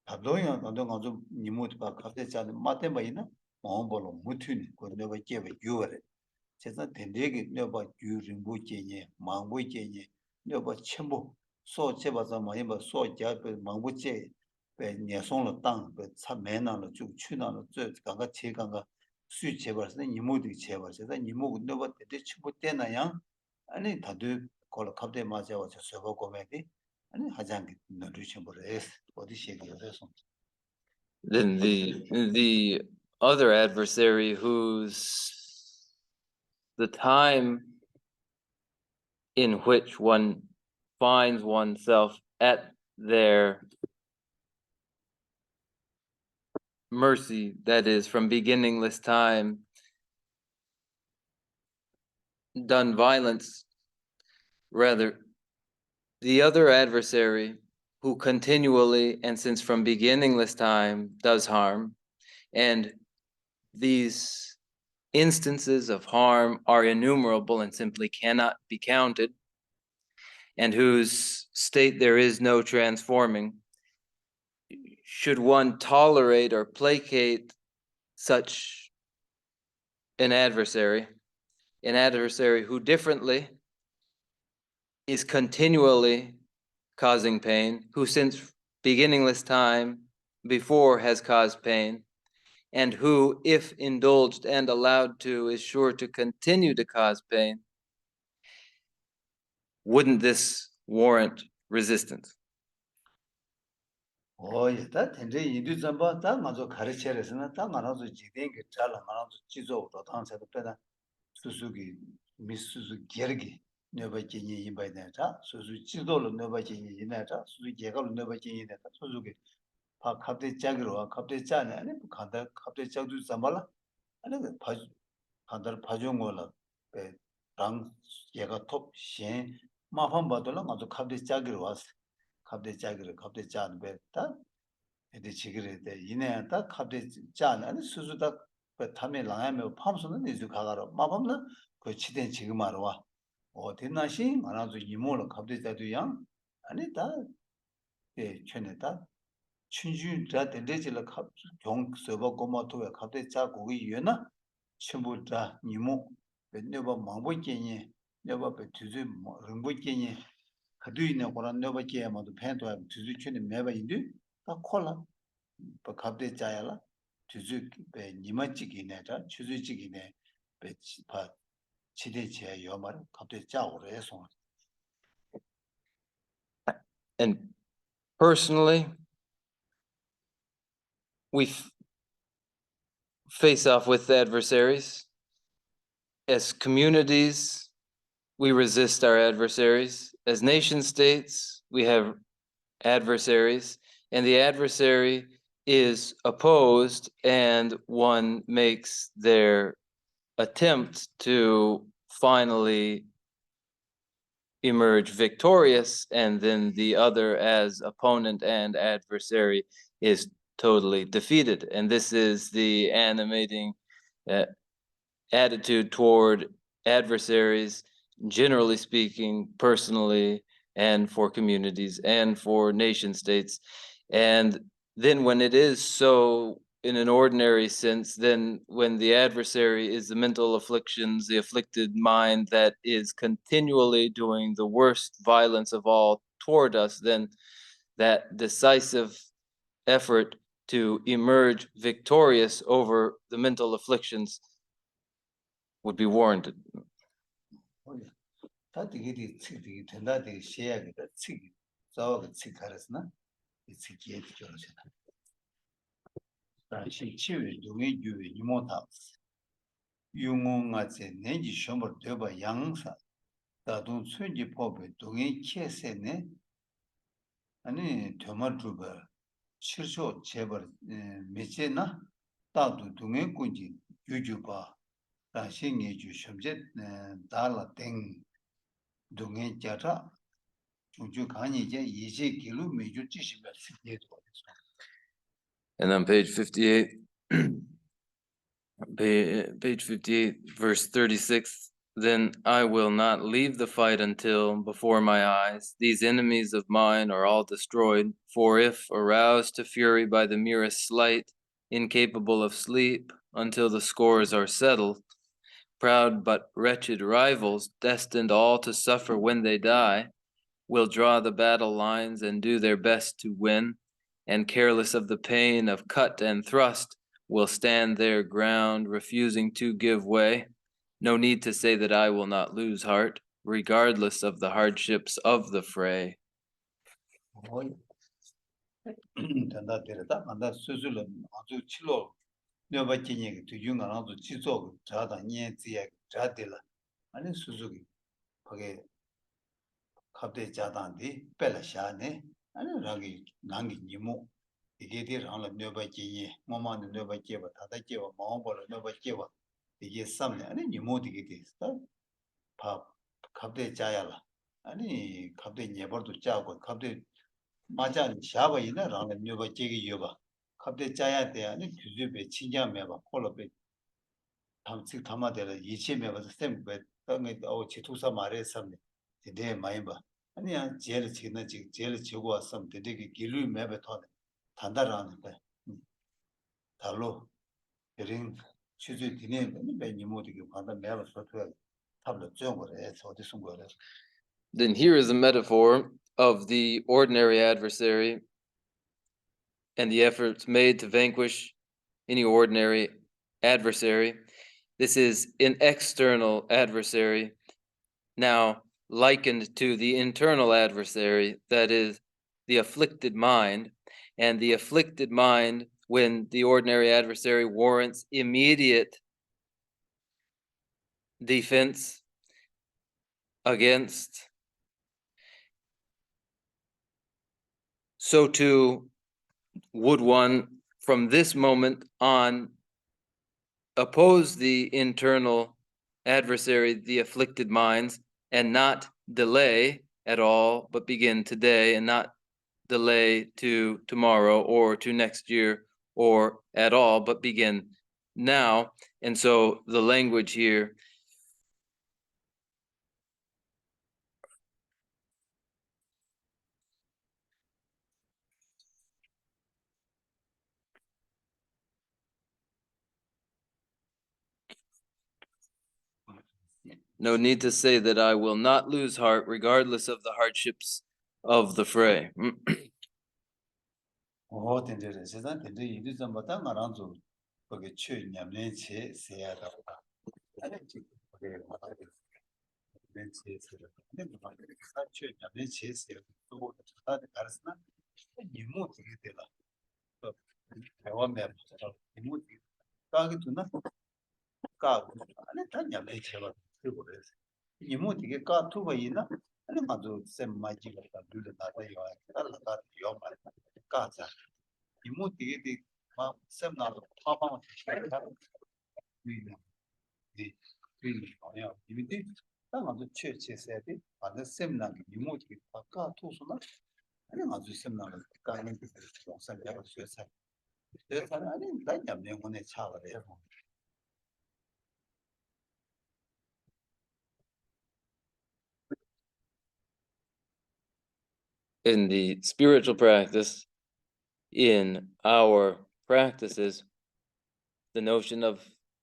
답도야 나도 가지고 니모도 봐. 갑자기 차는 맞대 봐이나. 마음벌로 못튀니. 그 내가 깨be 유월에. 제가 된대게 내가 유rin 보게니 망보게니 내가 첨부 소 제바자 많이 봐. 소 잡에 망보게 배 내송을 땅배 참매나는 쭉 추나는 저 강가 제강가 수 제발서 이모들이 제발서 이모 내가 때 첨부 때나야 아니 다들 걸 갑자기 맞아 와서 서버 고매디 아니 하장기 너를 첨부를 했어. 어디 시기여서 Then the other adversary whose the time in which one finds oneself at their mercy, that is from beginningless time, done violence, rather the other adversary who continually and since from beginningless time does harm, and these instances of harm are innumerable and simply cannot be counted, and whose state there is no transforming. Should one tolerate or placate such an adversary who differently is continually causing pain, who since beginningless time before has caused pain, and who, if indulged and allowed to, is sure to continue to cause pain? Wouldn't this warrant resistance? 다 텐데 이두 잠바 다 맞아 가르쳐서는 다 만나서 지된 게 잘 만나서 지조도 당세도 빼다 수수기 미수수 게르기 너바지니 이바이다 수수 지도로 너바지니 이나다 수수 개가로 너바지니 이나다 수수기 바 갑대 짜기로 갑대 짜네 아니 간다 갑대 짜도 잠발라 아니 바 간다 바종 거라 랑 얘가 톱신 마판 받으러 맞아 갑대 짜기로 왔어 갑대 짜기로 갑대 짜는 배다 근데 지그래 이내 딱 갑대 짜네 아니 수수다 그 담에 랑하면 팜수는 이제 가가로 마밤나 그 치된 지금 알아 와 어디나시 만아도 이모를 갑대 짜도 양 아니 다예 전에다 춘주 다 된대질 갑경 서버 고마토에 갑대 짜고 이유나 전부 다 이모 내가 망보겠니 내가 배투지 릉보겠니 가두이네 고란 내가 게마도 팬도 두주치네 매바인데 다 콜라 뭐 갑대 짜야라 주주 배 니마찌기네다 주주찌기네 배파 지대지에 요말 갑대 짜오로 해서 And personally, we face off with adversaries. As communities, we resist our adversaries. As nation states, we have adversaries, and the adversary is opposed, and one makes their attempt to finally emerge victorious, and then the other as opponent and adversary is totally defeated. And this is the animating attitude toward adversaries, generally speaking, personally, and for communities and for nation states. And then when it is so in an ordinary sense, then when the adversary is the mental afflictions, the afflicted mind that is continually doing the worst violence of all toward us, then that decisive effort to emerge victorious over the mental afflictions would be warranted. 다 되게 되게 된다 되게 시야기다 치 저거 치 가르스나 이 치기에 들어오잖아 다시 치유 동의 유의 이모타 용어가제 내지 셔버 되바 양사 다돈 순지 법에 동의 키에세네 아니 되마주가 실쇼 제벌 메제나 다도 동의 군지 유주바 다시에 주 셔제 달라 땡 동의 자타 중주 간이 이제 20km 매주 70몇 세도 And on page 58, page 58, verse 36, then I will not leave the fight until before my eyes these enemies of mine are all destroyed. For if aroused to fury by the merest slight, incapable of sleep until the scores are settled, proud but wretched rivals, destined all to suffer when they die, will draw the battle lines and do their best to win, and careless of the pain of cut and thrust, will stand their ground, refusing to give way. No need to say that I will not lose heart, regardless of the hardships of the fray. 단다 데려다 안다 수술은 아주 치료 녀바진이 두중간 아주 지속 자다 니에지에 자들라 아니 수술이 거기 갑자기 자단디 뺄라샤네 아니 라기 난기 니모 이게 되라는 녀바진이 뭐만 녀바지바 다다지바 마음벌 녀바지바 이게 삼네 아니 니모디게 됐어 밥 갑자기 자야라 아니 갑자기 녀버도 짜고 갑자기 맞아 샤바이나 라는 녀바 제기 여바 갑자기 짜야 돼 아니 규집에 친자매바 콜로베 담직 담아대라 이체매바 쌤베 땅에 지투사 말에 삼네 내 많이 봐 아니야 제일 지나 제일 지고 왔으면 되게 길루 매베 토네 단다라는 거 달로 ring 취재 디네 매니 모두게 받아 매바 소토야 탑로 정거래 어디 숨거래 Then here is a metaphor of the ordinary adversary and the efforts made to vanquish any ordinary adversary. This is an external adversary, now likened to the internal adversary, that is the afflicted mind. And the afflicted mind, when the ordinary adversary warrants immediate defense against, so too would one from this moment on oppose the internal adversary, the afflicted minds, and not delay at all, but begin today, and not delay to tomorrow or to next year or at all, but begin now. And so the language here no need to say that I will not lose heart regardless of the hardships of the fray. 된데 세상 된데 이리 좀 봤다 나랑도 거기 취념내체 세야다 아니 지금 거기 벤치에서 근데 말이 취념내체 세야 또 다들 가르스나 이모 되게 되라 대원 맵처럼 이모 까기 두나 까 아니 단념내체가 그거 그래서 이모 되게 까 투가 있나 아니 맞아 쌤 마지가 둘다 나타요 달라다 요말 까자 이모 되게 막 쌤나도 파파만 네 그냥 이미지 딱 아주 최최세야 돼 반대 쌤나게 이모 되게 까 투수나 아니 아주 쌤나를 까는 게 영상 내가 수사 그래서 아니 단념 내용에 차가 돼요 In the spiritual practice, in our practices, the notion of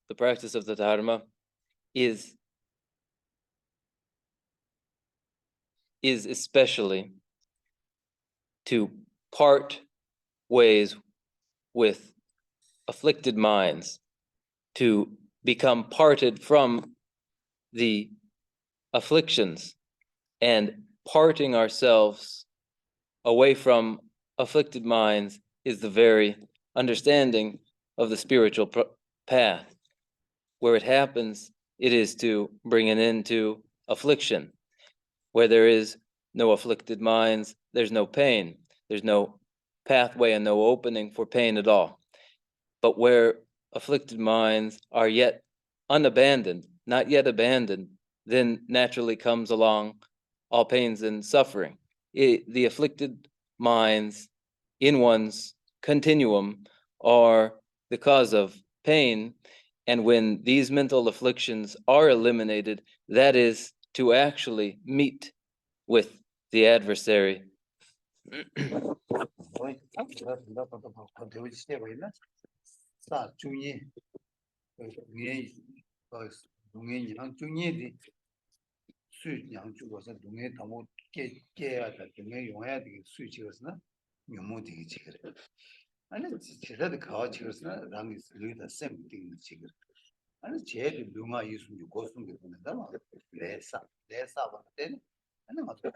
the practice of the Dharma is especially to part ways with afflicted minds, to become parted from the afflictions And parting ourselves away from afflicted minds is the very understanding of the spiritual path. Where it happens, it is to bring an end to affliction. Where there is no afflicted minds, there's no pain. There's no pathway and no opening for pain at all. But where afflicted minds are yet unabandoned, not yet abandoned, then naturally comes along all pains and suffering. The afflicted minds in one's continuum are the cause of pain. And when these mental afflictions are eliminated, that is to actually meet with the adversary. 아니 제일 누가 이순이 고승게 보낸다 막 레사 받을 아니 맞고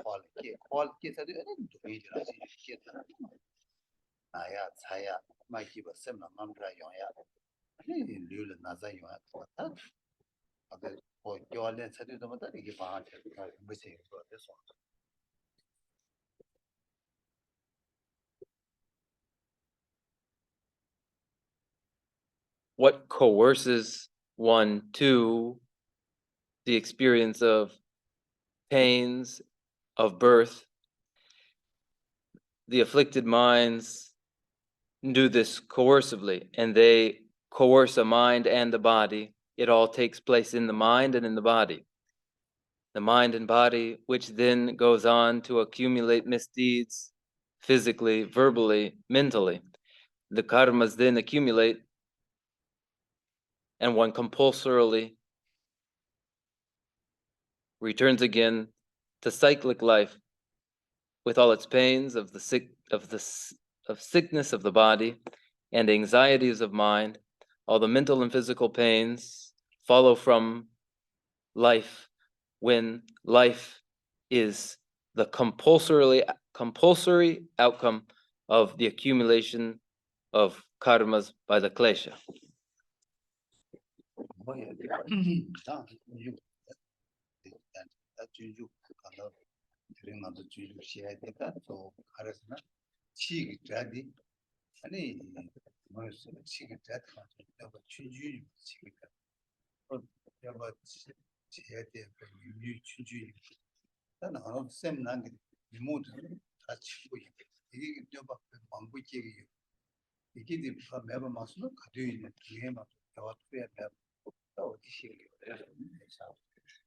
퀄게 사도 아니 도이지라지 시켰다 나야 차야 마이키바 셈나 남자 용야 아니 류를 나자 용야 왔다 아들 교환된 사도도 맞다 이게 봐한테 무슨 거 됐어. What coerces one to the experience of pains of birth? The afflicted minds do this coercively, and they coerce a mind and the body. It all takes place in the mind and in the body. The mind and body, which then goes on to accumulate misdeeds physically, verbally, mentally. The karmas then accumulate, and one compulsorily returns again to cyclic life with all its pains of sickness of the body and anxieties of mind. All the mental and physical pains follow from life when life is the compulsory outcome of the accumulation of karmas by the klesha.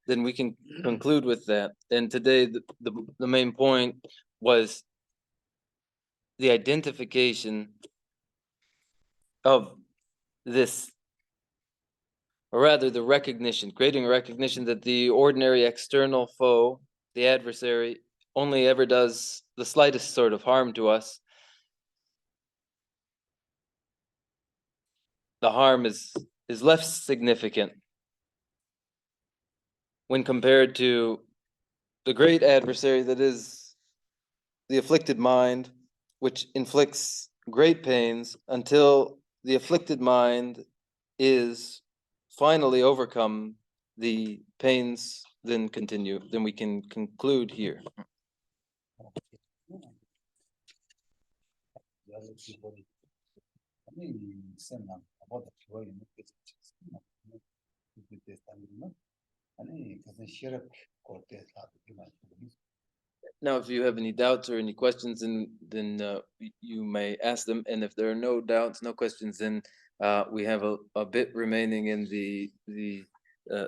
Then we can conclude with that. And today, the main point was the identification of this, or rather the recognition, creating a recognition that the ordinary external foe, the adversary, only ever does the slightest sort of harm to us. The harm is less significant when compared to the great adversary that is the afflicted mind, which inflicts great pains until the afflicted mind is finally overcome. The pains then continue. Then we can conclude here. Now, if you have any doubts or any questions, then you may ask them. And if there are no doubts, no questions, then we have a bit remaining in the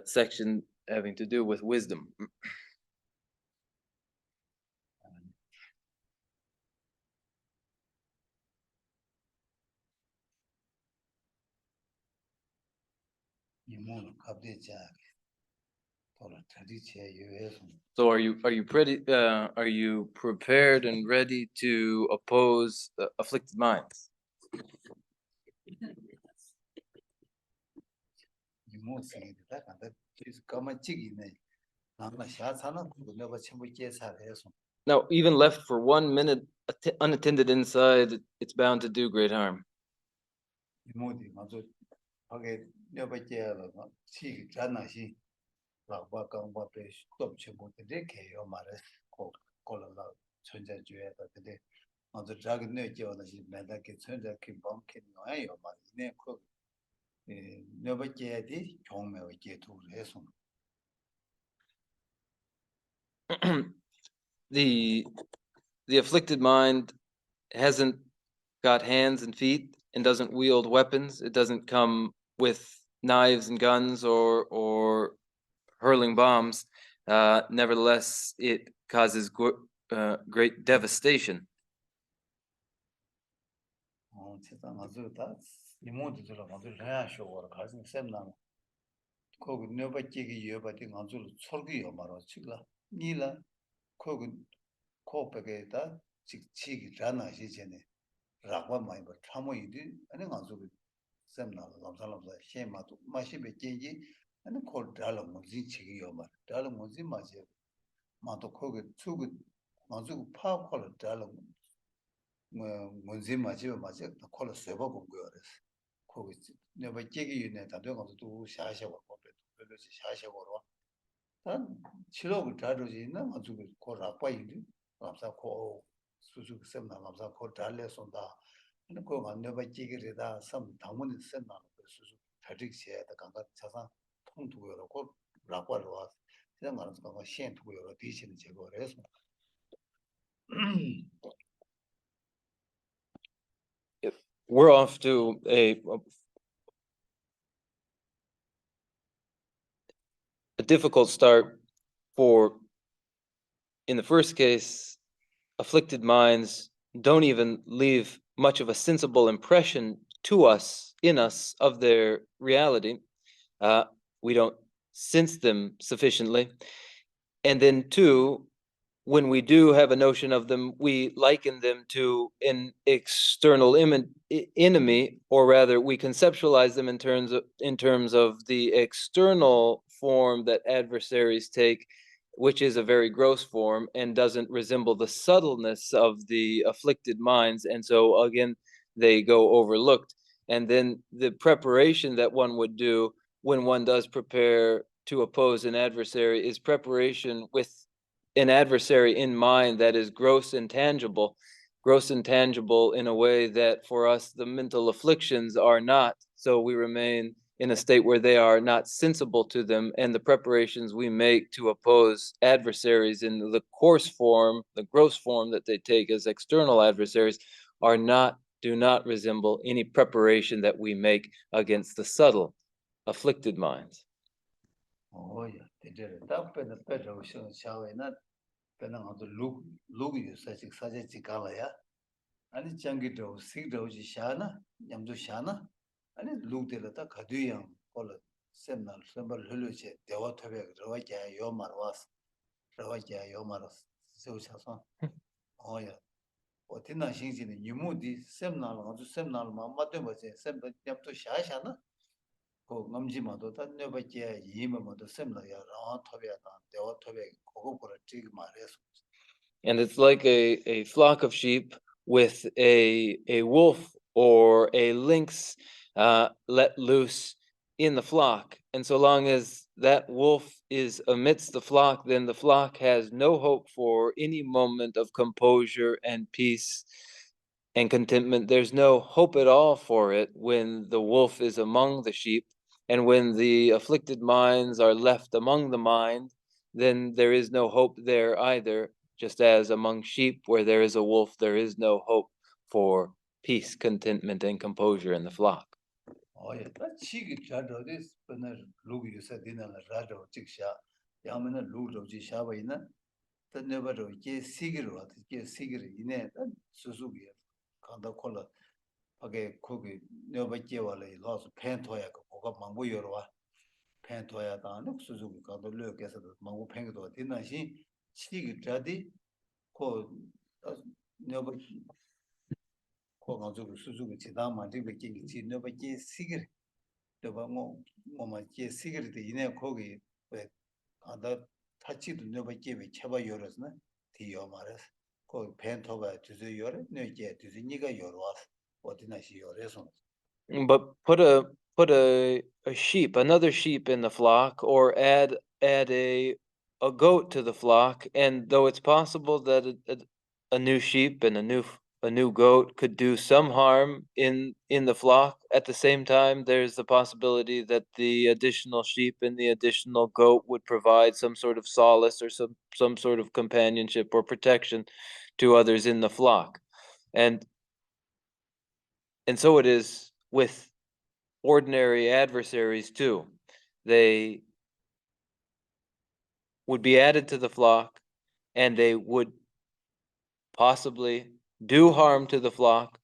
section having to do with wisdom. So are you prepared and ready to oppose afflicted minds? Now, even left for 1 minute unattended inside, it's bound to do great harm. The afflicted mind hasn't got hands and feet and doesn't wield weapons. It doesn't come with knives and guns or hurling bombs. Nevertheless, it causes great devastation. We're off to a difficult start for, in the first case, afflicted minds don't even leave much of a sensible impression to us, in us, of their reality. We don't sense them sufficiently. And then two, when we do have a notion of them, we liken them to an external enemy, or rather, we conceptualize them in terms of the external form that adversaries take, which is a very gross form and doesn't resemble the subtleness of the afflicted minds, and so again they go overlooked. And then the preparation that one would do when one does prepare to oppose an adversary is preparation with an adversary in mind that is gross and tangible in a way that for us the mental afflictions are not. So we remain in a state where they are not sensible to them, and the preparations we make to oppose adversaries in the coarse form, the gross form that they take as external adversaries, do not resemble any preparation that we make against the subtle afflicted minds. Oh yeah, they did it. That been the better ocean shower not depending on the look you such a color. And it's junky do, sick doji shana, yamdu shana, and it looked at the Kaduyam, call it seminal, symbol Huluche, the water, Roja Yomar was, Roja Yomaras, so Sason. Oh yeah. What in a shins in the Yumudi, seminal, or the seminal, Mamma was a symbol to Shashana. Oh, Namjima, that never care, Yimamo, the similar, around Tovia, the Otove, Coco, Tig Mares. And it's like a flock of sheep with a wolf or a lynx let loose in the flock. And so long as that wolf is amidst the flock, then the flock has no hope for any moment of composure and peace and contentment. There's no hope at all for it when the wolf is among the sheep. And when the afflicted minds are left among the mind, then there is no hope there either. Just as among sheep, where there is a wolf, there is no hope for peace, contentment, and composure in the flock. Oh, yeah, that cheeky shadow this, when I look you said in a rado, chicksha, Yamana looked of Jishawaina, that never do, J. Sigurd, J. Sigurd in it, and Suzuki, Kanda Kola, Page Cookie, never Jewale, lost Pantoya, Oka Manguyorwa, Pantoya, Suzuki, Kanda look as a Mangu Pango, didn't she? Cheeky daddy, called never. Suzuki Chidama, King, never J. Sigurd. The Mama J. Sigurd, the Ine Kogi, with other 타치도 너바 집에 쳐봐 열었나 뒤요 말았어 그 벤토가 두세 열어 너게 두세 니가 열어왔어 어디나시 열어서 But put a sheep, another sheep in the flock, or add a goat to the flock, and though it's possible that a new sheep and a new goat could do some harm in the flock, at the same time there's the possibility that the additional sheep and the additional goat would provide some sort of solace or some sort of companionship or protection to others in the flock. And so it is with ordinary adversaries too. They would be added to the flock, and they would possibly do harm to the flock,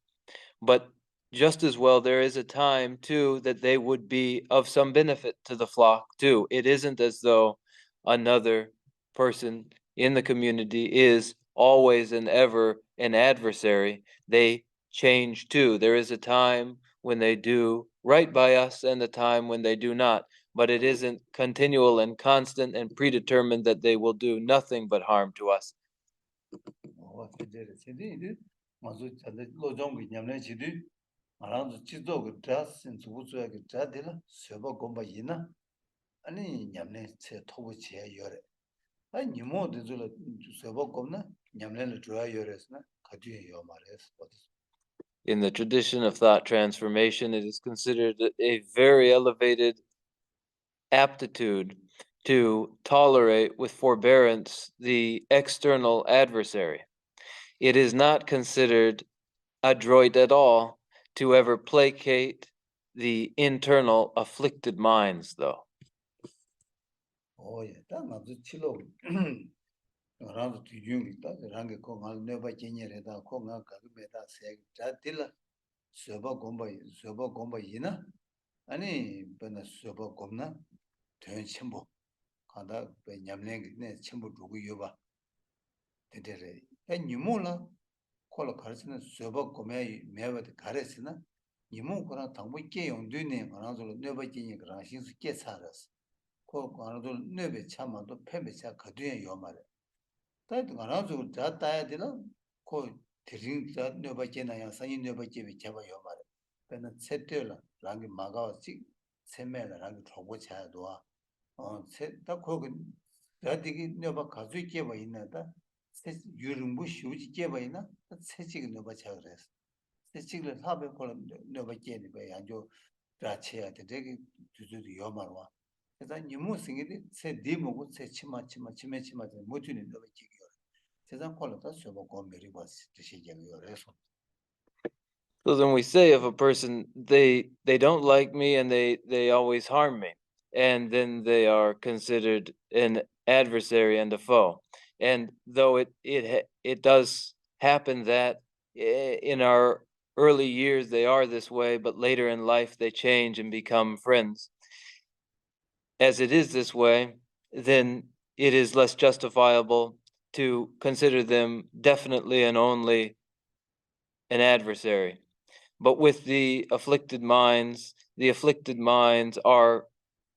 but just as well, there is a time too that they would be of some benefit to the flock too. It isn't as though another person in the community is always and ever an adversary. They change too. There is a time when they do right by us and a time when they do not, but it isn't continual and constant and predetermined that they will do nothing but harm to us. 맞아 근데 로종이 냠내 지도 알아서 지도가 드라스 수부수하게 자들라 세버 공부이나 아니 냠내 제 토부지에 열에 아니 모두들 세버 공나 냠내를 줘야 열에스나 가지에 요 말에서 In the tradition of thought transformation, it is considered a very elevated aptitude to tolerate with forbearance the external adversary. It is not considered adroit at all to ever placate the internal afflicted minds, though. Oh, yeah, that not the chilo. Around to you, Rangi Kong, I'll never change it. Kong, Meta say, Jatilla, Soba Gomba Yina, Ani Bena Soba Gomna, turn Chimbo, Kanda, Benyamling, Chimbo Yuba. And Yumula, call a Karsina, Soba Gome, Meva the Karesina, Yumu Kona Tambuke on Dune, around never change Grashins gets Haras. Another never chamado Pembecha Kaduan Yomare. That Ganazo that diadilla, called Tirin that never Jena, Sani never gave it Chava Yomare. Then at Setela, Rangi Maga, Semel, Rangi Trobocha Doa. On set that Kogan, that dig never Kazu gave in that, says Yurumbush, which gave in that, says never chagres. The Siglet Habe column never gave by Anjo Drachia, the dig to do the Yomarwa. 세상 너무 생기데 세 디모고 세 치마 모두는 너무 지겨. 세상 콜라다 쇼고 고메리 버스 드시게요. 그래서 So then we say of a person, they don't like me and they always harm me, and then they are considered an adversary and a foe. And though it does happen that in our early years they are this way, but later in life they change and become friends. As it is this way, then it is less justifiable to consider them definitely and only an adversary. But with the afflicted minds are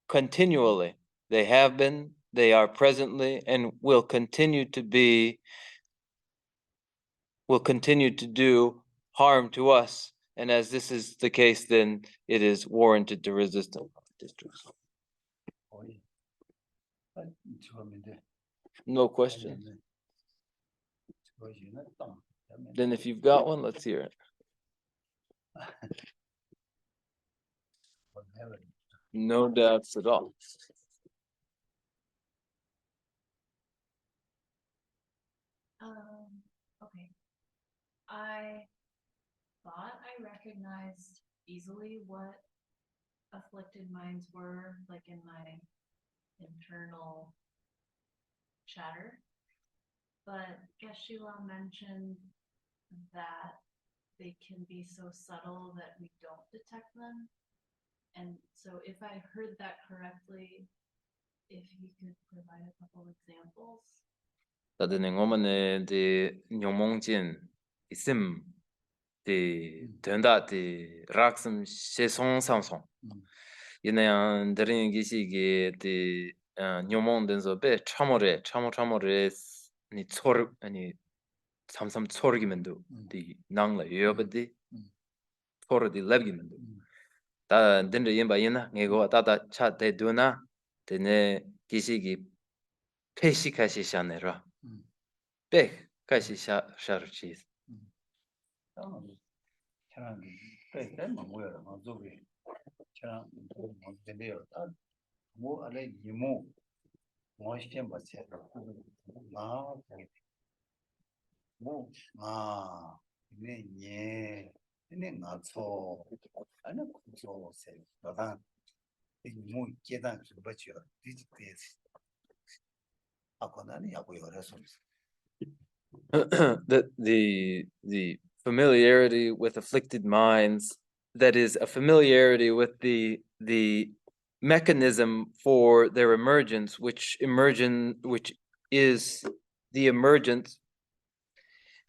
continually, they have been, they are presently, and will continue to do harm to us. And as this is the case, then it is warranted to resist them. No question. Then if you've got one, let's hear it. No doubts at all. Okay. I thought I recognized easily what afflicted minds were, like in my internal chatter. But Geshe-la mentioned that they can be so subtle that we don't detect them. And so if I heard that correctly, if you could provide a couple examples. 다들 오면은 디 뇽몽진 있음 디 된다 디 락슴 세송 상송 이내양 드린 기시기 디 뇨몽된서 배 참어래 아니 초르 아니 삼삼 초르기면도 디 낭라 여버디 초르디 랩기면도 다 덴데 임바이나 네고 따다 차데 두나 데네 기시기 페시카시 샤네라 백 카시 샤르치 저랑 그때 뭐야 저기 저랑 뭔데요 뭐 알레 이모 뭐 시험 봤어요 아 네 나서 아니 그거 세 나다 뭐 계단 좀 받죠 디지털 아거나니 하고 여러서 the familiarity with afflicted minds, that is a familiarity with the mechanism for their emergence, which is the emergence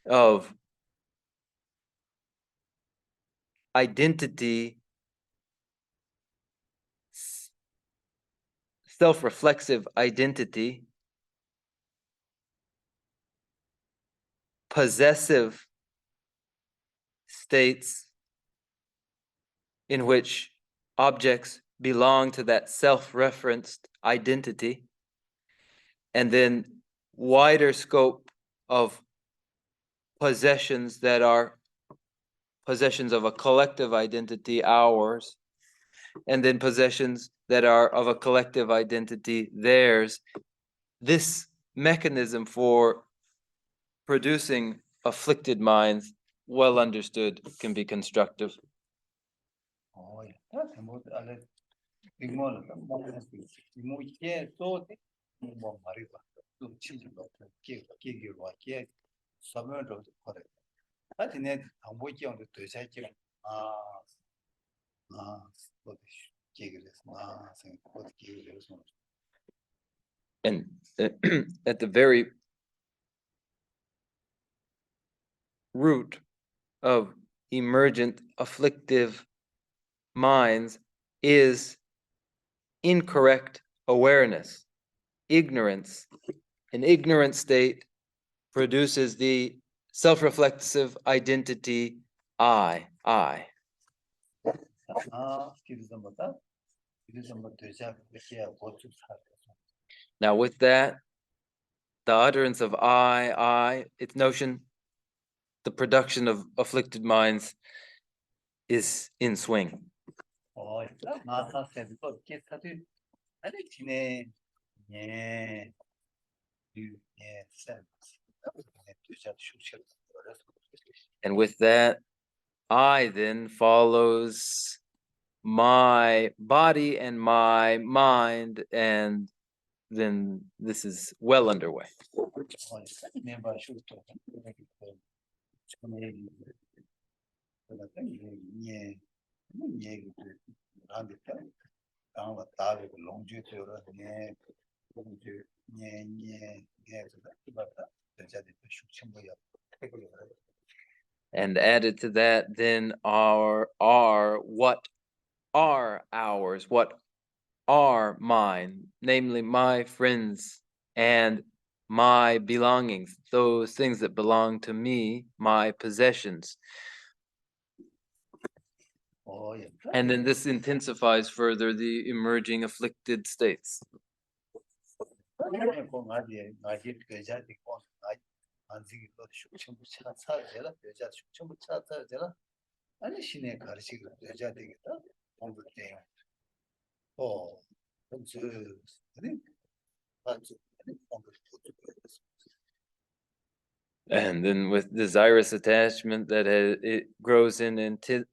of identity, self-reflexive identity, possessive states in which objects belong to that self-referenced identity, and then wider scope of possessions that are possessions of a collective identity, ours, and then possessions that are of a collective identity, theirs. This mechanism for producing afflicted minds, well understood, can be constructive. 뭐 알레 이모는 뭐 이게 또 말이다 또 친구도 기기로 할게 서면으로 거래 하여튼 정보기형도 되살지 뭐 기기를 생각 기기를 And at the very root of emergent afflictive minds is incorrect awareness, ignorance. An ignorant state produces the self-reflexive identity I. Now with that, the utterance of I, its notion, the production of afflicted minds is in swing. And with that, I then follows my body and my mind, and then this is well underway. And added to that, then are what are ours, what are mine, namely my friends and my belongings, those things that belong to me, my possessions. And then this intensifies further the emerging afflicted states. And then with desirous attachment that it grows in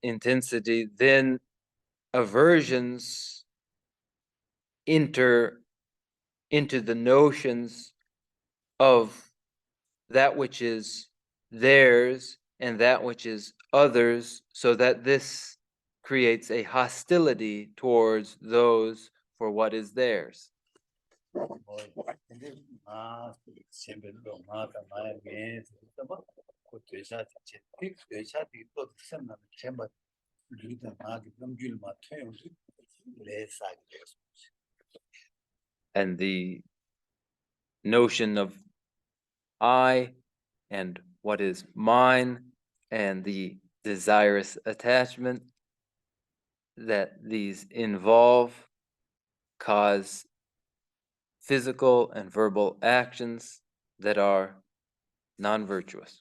intensity, then aversions enter into the notions of that which is theirs and that which is others, so that this creates a hostility towards those for what is theirs. and the notion of I and what is mine and the desirous attachment that these involve cause physical and verbal actions that are non-virtuous.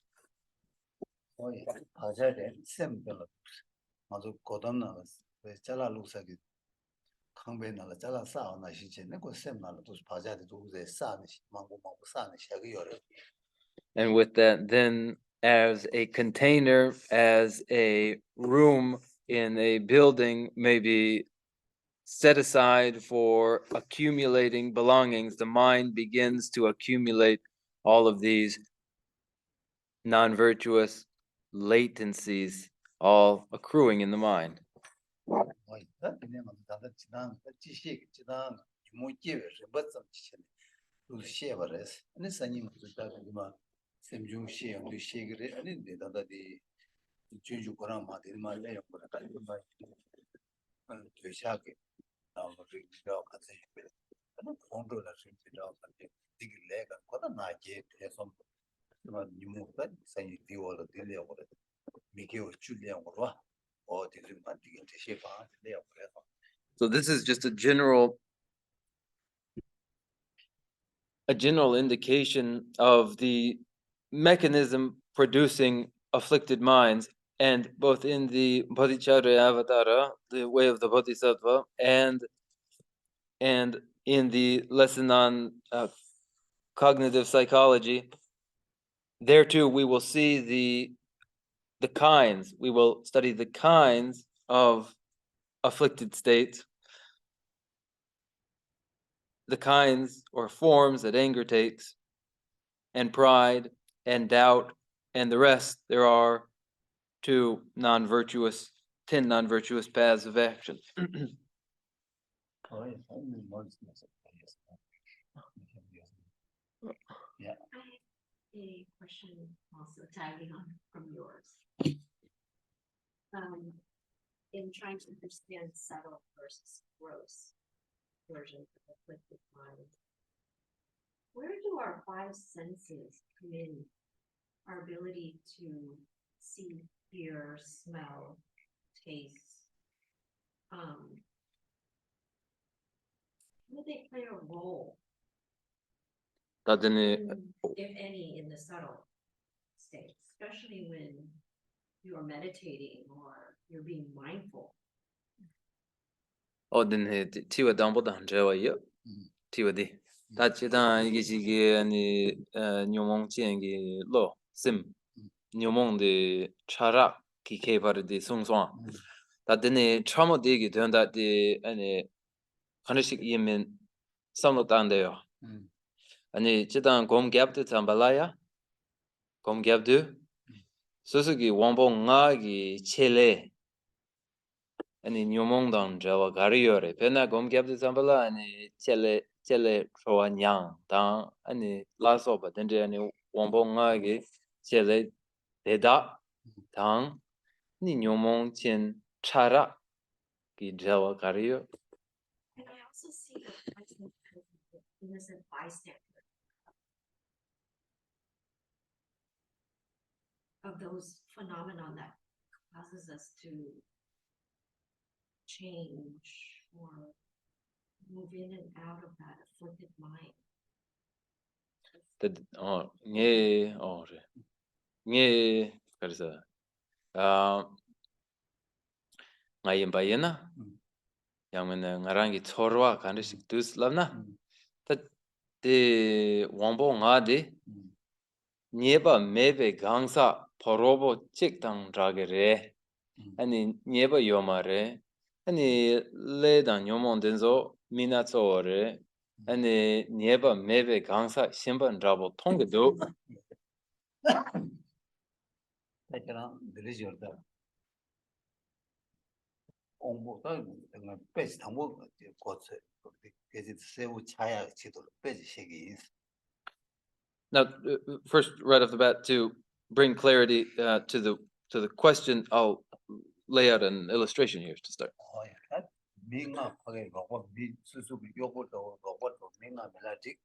And with that, then as a container, as a room in a building may be set aside for accumulating belongings, the mind begins to accumulate all of these non-virtuous latencies, all accruing in the mind. So this is just a general indication of the mechanism producing afflicted minds, and both in the Bodhicharya Avatara, the way of the Bodhisattva, and in the lesson on cognitive psychology, there too we will see the kinds, we will study the kinds of afflicted states, the kinds or forms that anger takes, and pride, and doubt, and the rest. There are 10 non-virtuous paths of action. A question also tagging on from yours. In trying to understand subtle versus gross versions of afflicted mind, where do our five senses come in? Our ability to see, hear, smell, taste. How do they play a role, if any, in the subtle state, especially when you're meditating or you're being mindful? 티와 담보다 저와요. 티와디. 다치다 이게 지게 아니 뇽몽치엔기 로 심. 뇽몽데 차라 기케바르디 송송. 다드네 참어되게 된다디 아니 하나씩 이면 삼록단데요. 아니 지단 곰갭드 잠발라야. 곰갭드 소소기 원봉가기 첼레 아니 뇽몽당 저와 가리요레 베나 곰갭드 잠발라 아니 첼레 초완양 당 아니 라소바 덴데 아니 원봉가기 첼레 데다 당 니 뇽몽친 차라 기 저와 가리요. And I also see the presence of the innocent bystander of those phenomenon that causes us to change or move in and out of that afflicted mind. 그래서 ngayon 양면은 ngarangi chorwa 간식 두슬라나 때 왕봉아데 니에바 메베 강사 포로보 찍당 라게레 아니 니에바 요마레 아니 레단 요몬덴조 미나초레 아니 니에바 메베 강사 신반 라보 통게도 그냥 들으셔다. 공부도 dengan page 당고 거쳐 그게 세우 차야 지도로 page 색이. Now, first, right off the bat, to bring clarity to the question, I'll lay out an illustration here to start. minga melati.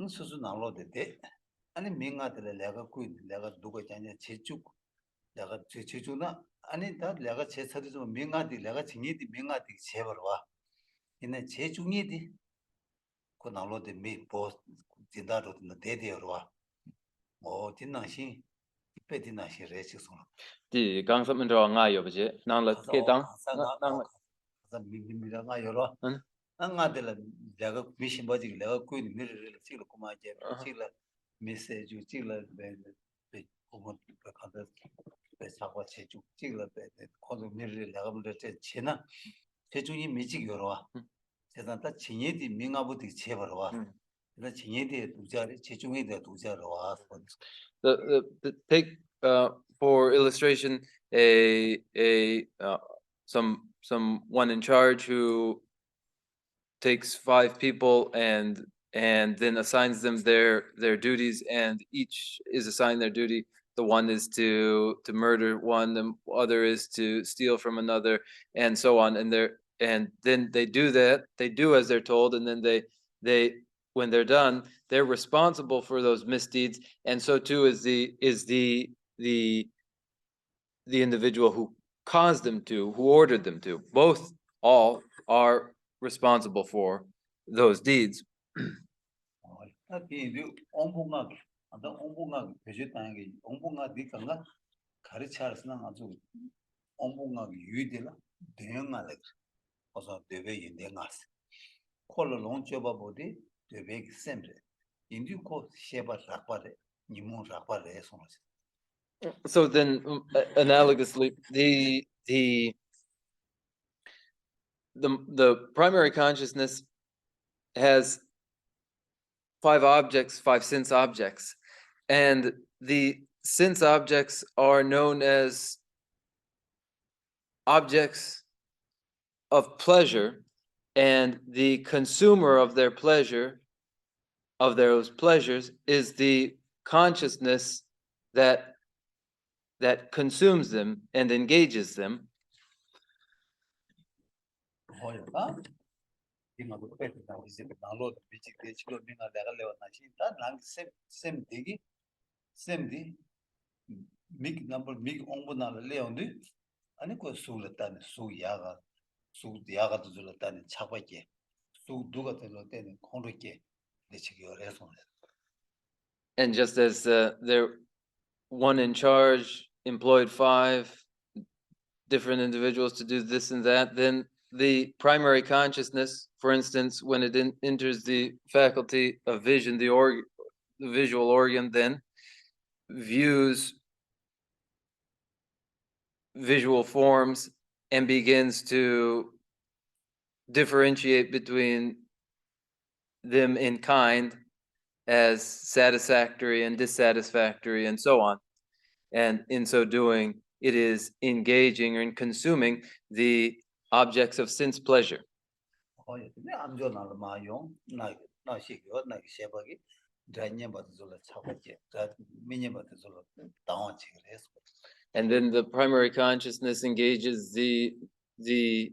Susu nalo de. Ani minga de lega kui lega duga janya chechuk. Lega chechuna. Ani da lega chesadi so minga di lega chingi di minga di chebarwa. Ina chechungi di. Ko nalo de mi boss dindaro na de yorwa. Oh, dinashin. Ipe dinashin rechi sona. 第刚上面着我有不是，那了给当那미미미라가 여러 응? 안가들 내가 미신 버지 내가 꾸이 미르를 찍을 거만 제 찍을 메시지 찍을 배 보면 가다 배 사과 제주 찍을 배 코도 미르를 내가 보다 제 지나 제주이 미직 여러 세상다 진예디 민가부터 제벌 와 나 진예디 두자리 제중에 대 두자로 와 take for illustration someone in charge who takes 5 people and then assigns them their duties, and each is assigned their duty. The one is to murder one, the other is to steal from another, and so on. And then they do that. They do as they're told, and then they when they're done, they're responsible for those misdeeds, and so too is the individual who caused them to, who ordered them to. Both all are responsible for those deeds. 이 옹봉학 아다 옹봉학 베제탄게 옹봉학 디칸가 가르차르스나 아주 옹봉학 유이데라 대응하래 어서 대베 인데가스 콜로 론초바 보디 대베 셈레 인디코 셰바 라파레 니몬 라파레 소노스. So then, analogously, the primary consciousness has 5 objects, 5 sense objects, and the sense objects are known as objects of pleasure, and the consumer of their pleasure, of those pleasures, is the consciousness that consumes them and engages them. 이마도 빼다 이제 나로 비치게 지금 내가 내가 나신다 난 셈디기 셈디 믹 넘버 믹 옹분나를 레온디 아니 그 수르다니 수야가 수야가도 줄었다니 차바게 수 누가 들었다니 콘르게 내치기 어려서. And just as there one in charge employed 5 different individuals to do this and that, then the primary consciousness, for instance, when it enters the faculty of vision, the visual organ, then views visual forms and begins to differentiate between them in kind as satisfactory and dissatisfactory and so on. And in so doing, it is engaging and consuming the objects of sense pleasure. And then the primary consciousness engages the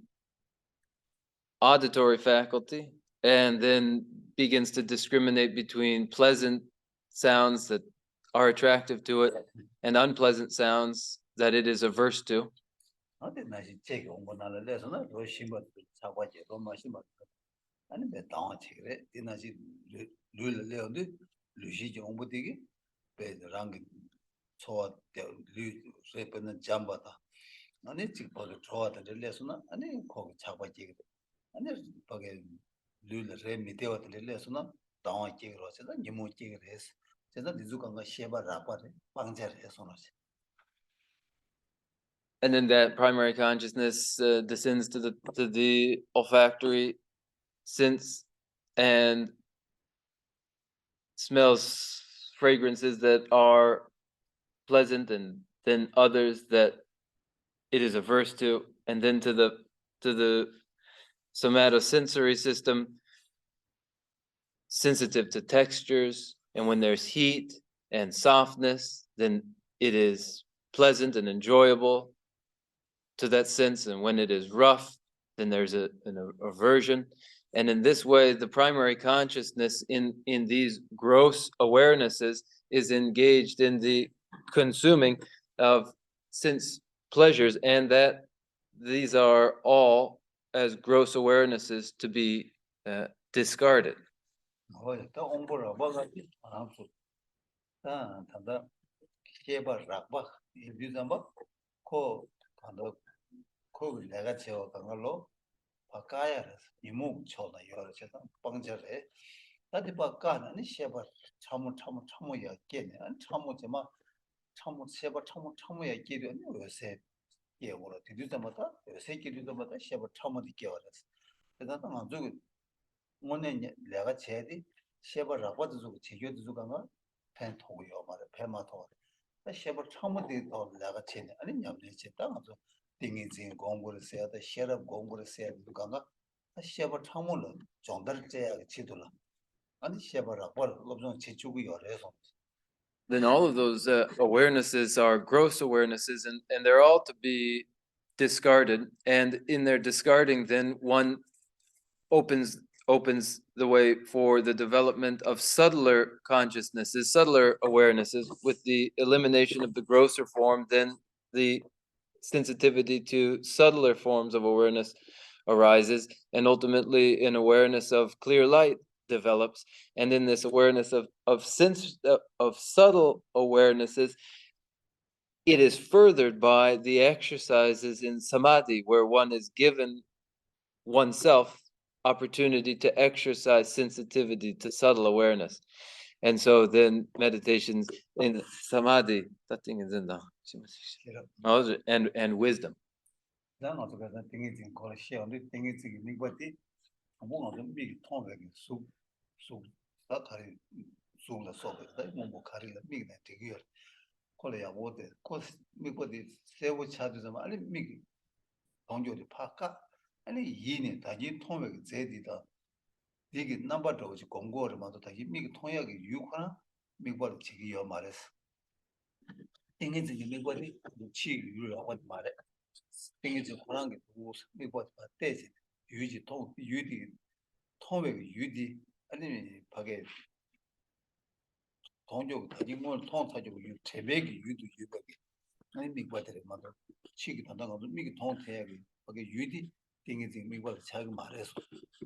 auditory faculty, and then begins to discriminate between pleasant sounds that are attractive to it and unpleasant sounds that it is averse to. And then that primary consciousness descends to the olfactory sense and smells fragrances that are pleasant, and then others that it is averse to, and then to the somatosensory system, sensitive to textures, and when there's heat and softness, then it is pleasant and enjoyable to that sense, and when it is rough, then there's an aversion. And in this way, the primary consciousness in these gross awarenesses is engaged in the consuming of sense pleasures, and that these are all as gross awarenesses to be discarded. Then all of those awarenesses are gross awarenesses, and they're all to be discarded. And in their discarding, then one opens the way for the development of subtler consciousnesses, subtler awarenesses. With the elimination of the grosser form, then the sensitivity to subtler forms of awareness arises, and ultimately an awareness of clear light develops. And in this awareness of subtle awarenesses, it is furthered by the exercises in samadhi, where one is given oneself opportunity to exercise sensitivity to subtle awareness. And so then meditations in samadhi, that thing is in the and wisdom.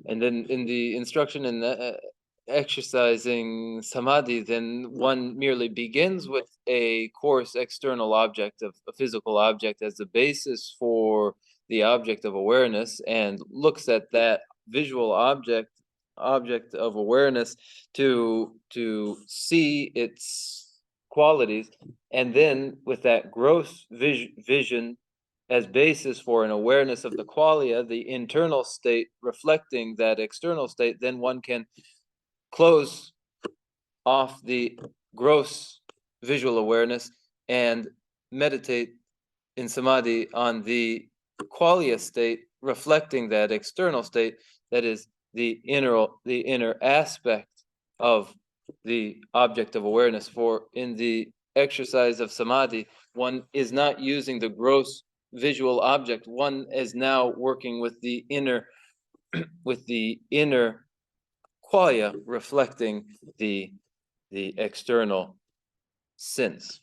And then in the instruction in the exercising samadhi, then one merely begins with a coarse external object of a physical object as the basis for the object of awareness, and looks at that visual object of awareness to see its qualities, and then with that gross vision as basis for an awareness of the qualia, the internal state reflecting that external state, then one can close off the gross visual awareness and meditate in samadhi on the qualia state reflecting that external state, that is the inner aspect of the object of awareness. For in the exercise of samadhi, one is not using the gross visual object, one is now working with the inner qualia reflecting the external sense.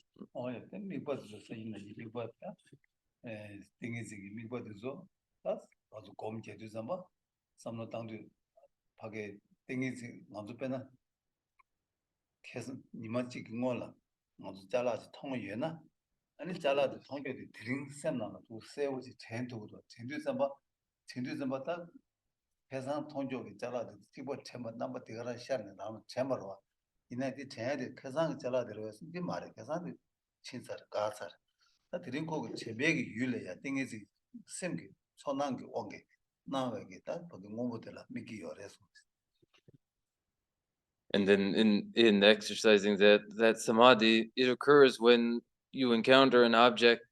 And then in exercising that samadhi, it occurs when you encounter an object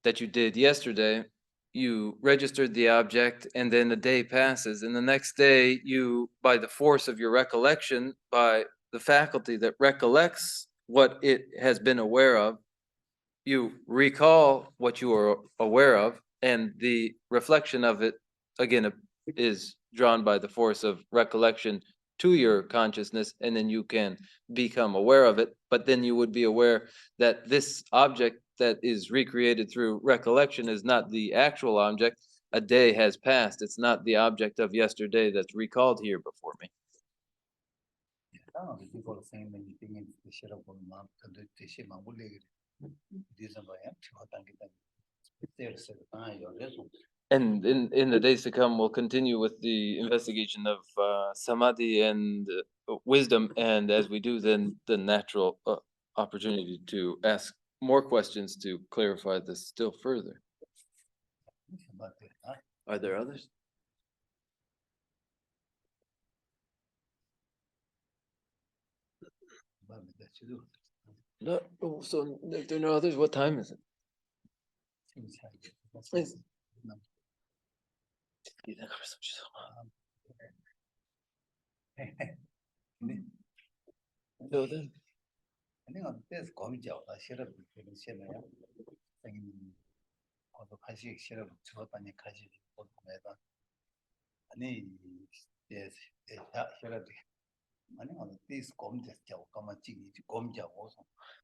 that you did yesterday, you registered the object, and then a day passes, and the next day you, by the force of your recollection, by the faculty that recollects what it has been aware of, you recall what you are aware of, and the reflection of it again is drawn by the force of recollection to your consciousness, and then you can become aware of it. But then you would be aware that this object that is recreated through recollection is not the actual object. A day has passed. It's not the object of yesterday that's recalled here before me. And in the days to come, we'll continue with the investigation of samadhi and wisdom. And as we do, then the natural opportunity to ask more questions to clarify this still further. Are there others? No. Oh, so if there are no others, what time is it? It's- So then,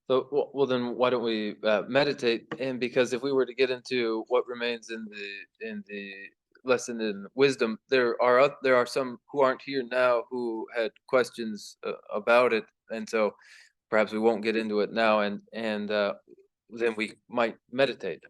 so well, then why don't we meditate? And because if we were to get into what remains in the lesson in wisdom, there are some who aren't here now who had questions about it, and so perhaps we won't get into it now, and then we might meditate.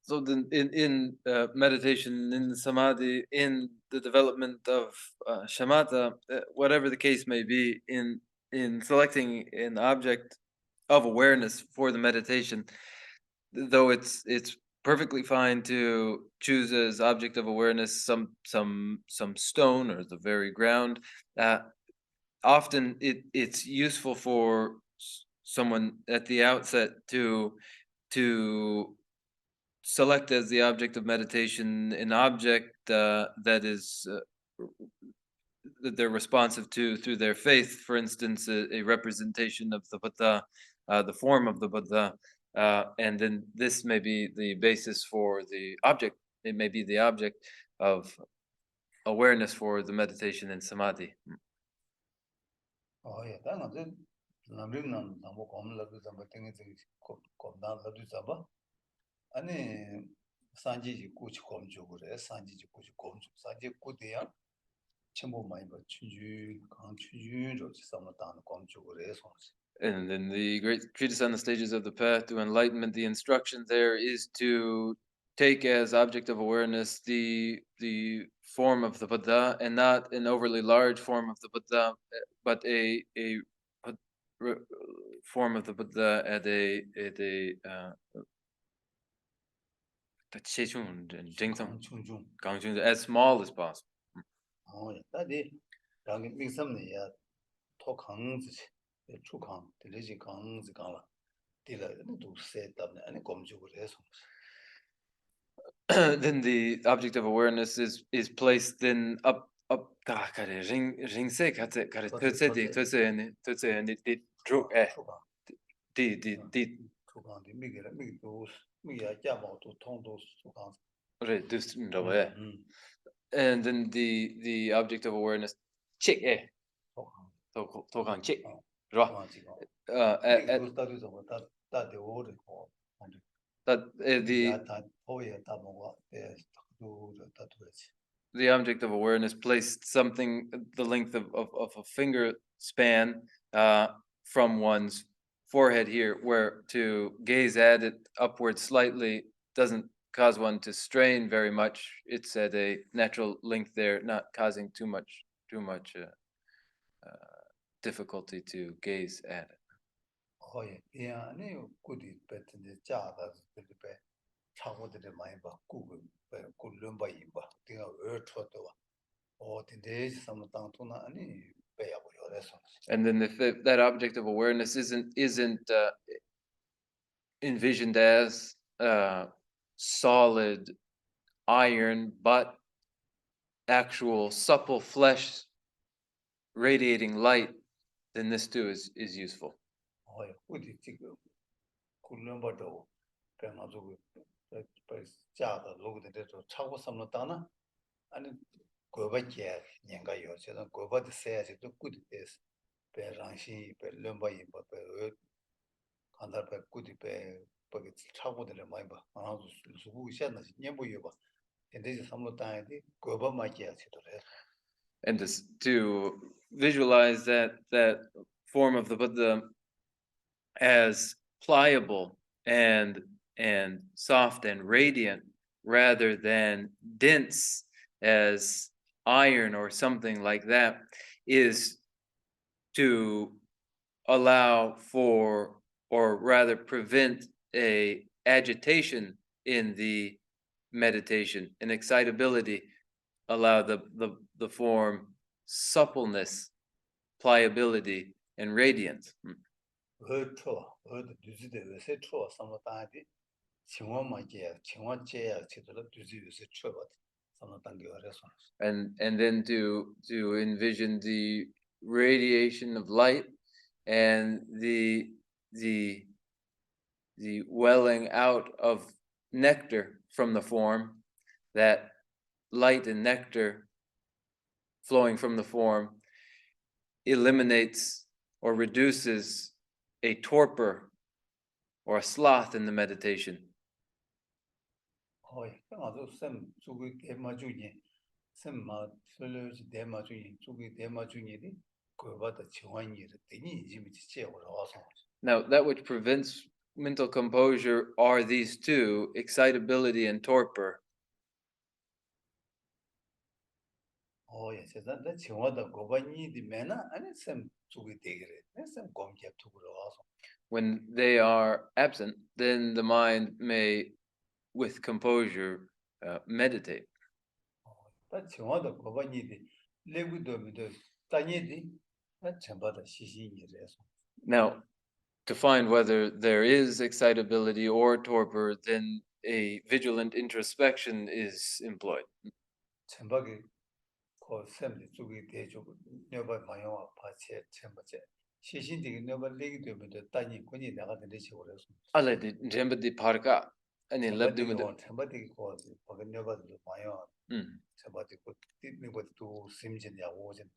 So then in meditation, in samadhi, in the development of shamatha, whatever the case may be, in selecting an object of awareness for the meditation, though it's perfectly fine to choose as object of awareness some stone or the very ground. Often it's useful for someone at the outset to select as the object of meditation an object that is that they're responsive to through their faith. For instance, a representation of the Buddha, the form of the Buddha, and then this may be the basis for the object. It may be the object of awareness for the meditation in samadhi. Oh yeah, 산지지 꾸치 검주 그래 산지지 꾸치 검주 산지 꾸대야 첨부 많이 봐 춘주 강 춘주로 지삼다는 검주 그래 손지. And in the great treatise on the stages of the path to enlightenment, the instruction there is to take as object of awareness the form of the Buddha, and not an overly large form of the Buddha, but a form of the Buddha at a as small as possible. 어, 다들 당기 민섬네야 토강지 추강 들리지 강지 강라 딜라는 두세답네 아니 검주 그래 손지. Then the object of awareness is placed in up ring 추강이 미게라 미도 미야 자모도 통도 추강. And then the object of awareness chick togang chick the object of awareness placed something the length of a finger span from one's forehead here, where to gaze at it upward slightly doesn't cause one to strain very much. It's at a natural length there, not causing too much difficulty to gaze at it. 거의 아니 꾸디 배트네 자다 그때 차고들의 많이 봐 구글 굴름 봐 이봐 내가 어트도 와 근데 삼당 돈아 아니 배야 버려서 And then if that object of awareness isn't envisioned as solid iron, but actual supple flesh radiating light, then this too is useful. 거의 꾸디 지금 굴름 봐도 배나 주고 배 자다 로그들도 차고 삼는다나 아니 고바게 년가요 저는 고바드 세야지 또 꾸디 됐어 배랑시 배 럼바이 배 간다 배 꾸디 배 거기 차고들을 많이 봐 아주 수고 있었나 년보여 봐 근데 이제 삼는다는데 고바마게 하시더래 And to visualize that form of the Buddha as pliable and soft and radiant rather than dense as iron or something like that is to allow for, or rather prevent, a agitation in the meditation, an excitability, allow the form suppleness, pliability, and radiance. 어디 뒤지대 왜세 추워 삼다한테 칭원마게 칭원제야 제대로 뒤지면서 추워 삼다한테 그래서 And then to envision the radiation of light and the welling out of nectar from the form, that light and nectar flowing from the form eliminates or reduces a torpor or a sloth in the meditation. 거의 아주 쌤 주기 대마 중에 쌤마 설레지 대마 중에 주기 대마 중에니 그거보다 지원이 되니 지금 지체로 와서 Now, that which prevents mental composure are these two, excitability and torpor. 예, 세상 내 지원도 고반이 되면은 아니 쌤 주기 되기래 쌤 공개 투구로 와서 When they are absent, then the mind may, with composure, meditate. 다 지원도 고반이 돼 레고도 믿어 다니디 나 전부다 시시이래서 Now, to find whether there is excitability or torpor, then a vigilant introspection is employed. 전박이 그 쌤이 주기 대주고 내가 마요 파체 전부제 시신되게 내가 레기 되면 다니 군이 나가는 데 식으로 해서 Ale di jemba di parka ani labdu 전부되게 그 거기 내가 마요 전부되 그 내가 또 심진이야 오진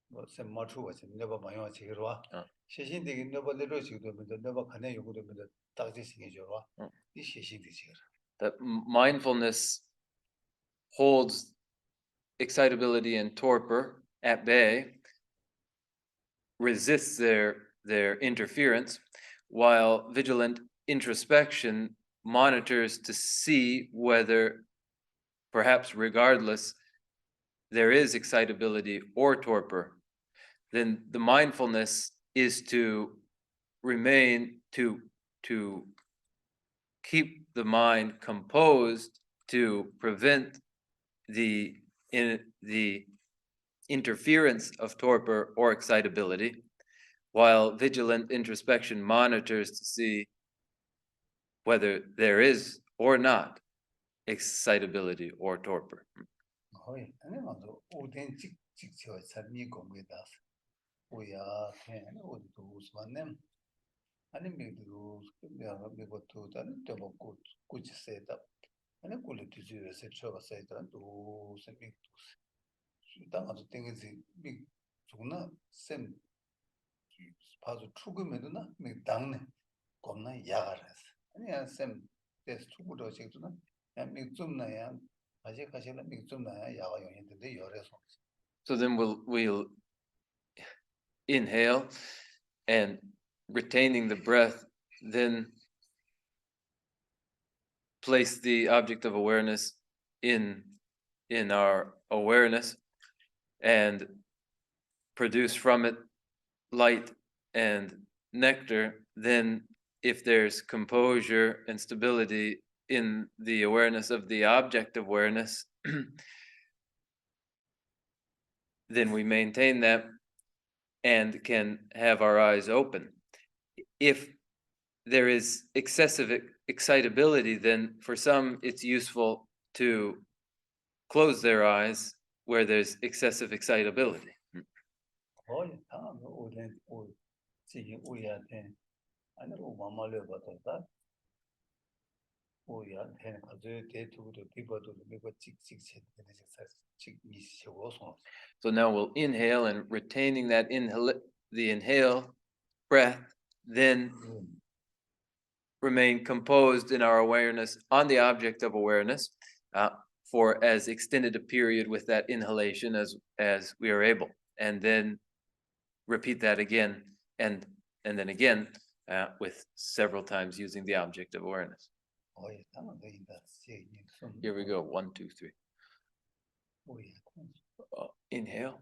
뭐쌤 맞추고 내가 마요 지기로 와 시신되게 내가 내려 지기도 내가 가네 요구도 딱지 생겨줘 와 이 시신되지 That mindfulness holds excitability and torpor at bay, resists their interference, while vigilant introspection monitors to see whether, perhaps regardless, there is excitability or torpor. Then the mindfulness is to remain, to keep the mind composed, to prevent the interference of torpor or excitability, while vigilant introspection monitors to see whether there is or not excitability or torpor. 거의 아니 맞아 오된 직직저 산미 공부다 오야 해 어디도 우스만네 아니 미도 내가 미고도 다는 또 먹고 꾸지 세다 아니 꿀이 뒤지에서 쳐가 세다 또 생기 수당 아주 땡이지 미 죽나 쌤 봐도 죽으면은 미 당네 겁나 야가라서 아니야 쌤 데스 죽으러 지도나 미 좀나야 아직 가시는 미 좀나야 야가 용인데 열에서 So then we'll inhale and retaining the breath, then place the object of awareness in our awareness and produce from it light and nectar. Then if there's composure and stability in the awareness of the object of awareness, then we maintain that and can have our eyes open. If there is excessive excitability, then for some it's useful to close their eyes where there's excessive excitability. 거의 다 오랜 오 지금 우리한테 아니 오마마를 받았다. 우리한테 가져 대투도 비버도 이거 찍찍 찍미시고서. So now we'll inhale and retaining that the inhale breath, then remain composed in our awareness on the object of awareness for as extended a period with that inhalation as we are able, and then repeat that again and then again with several times using the object of awareness. Here we go. 1, 2, 3. Inhale.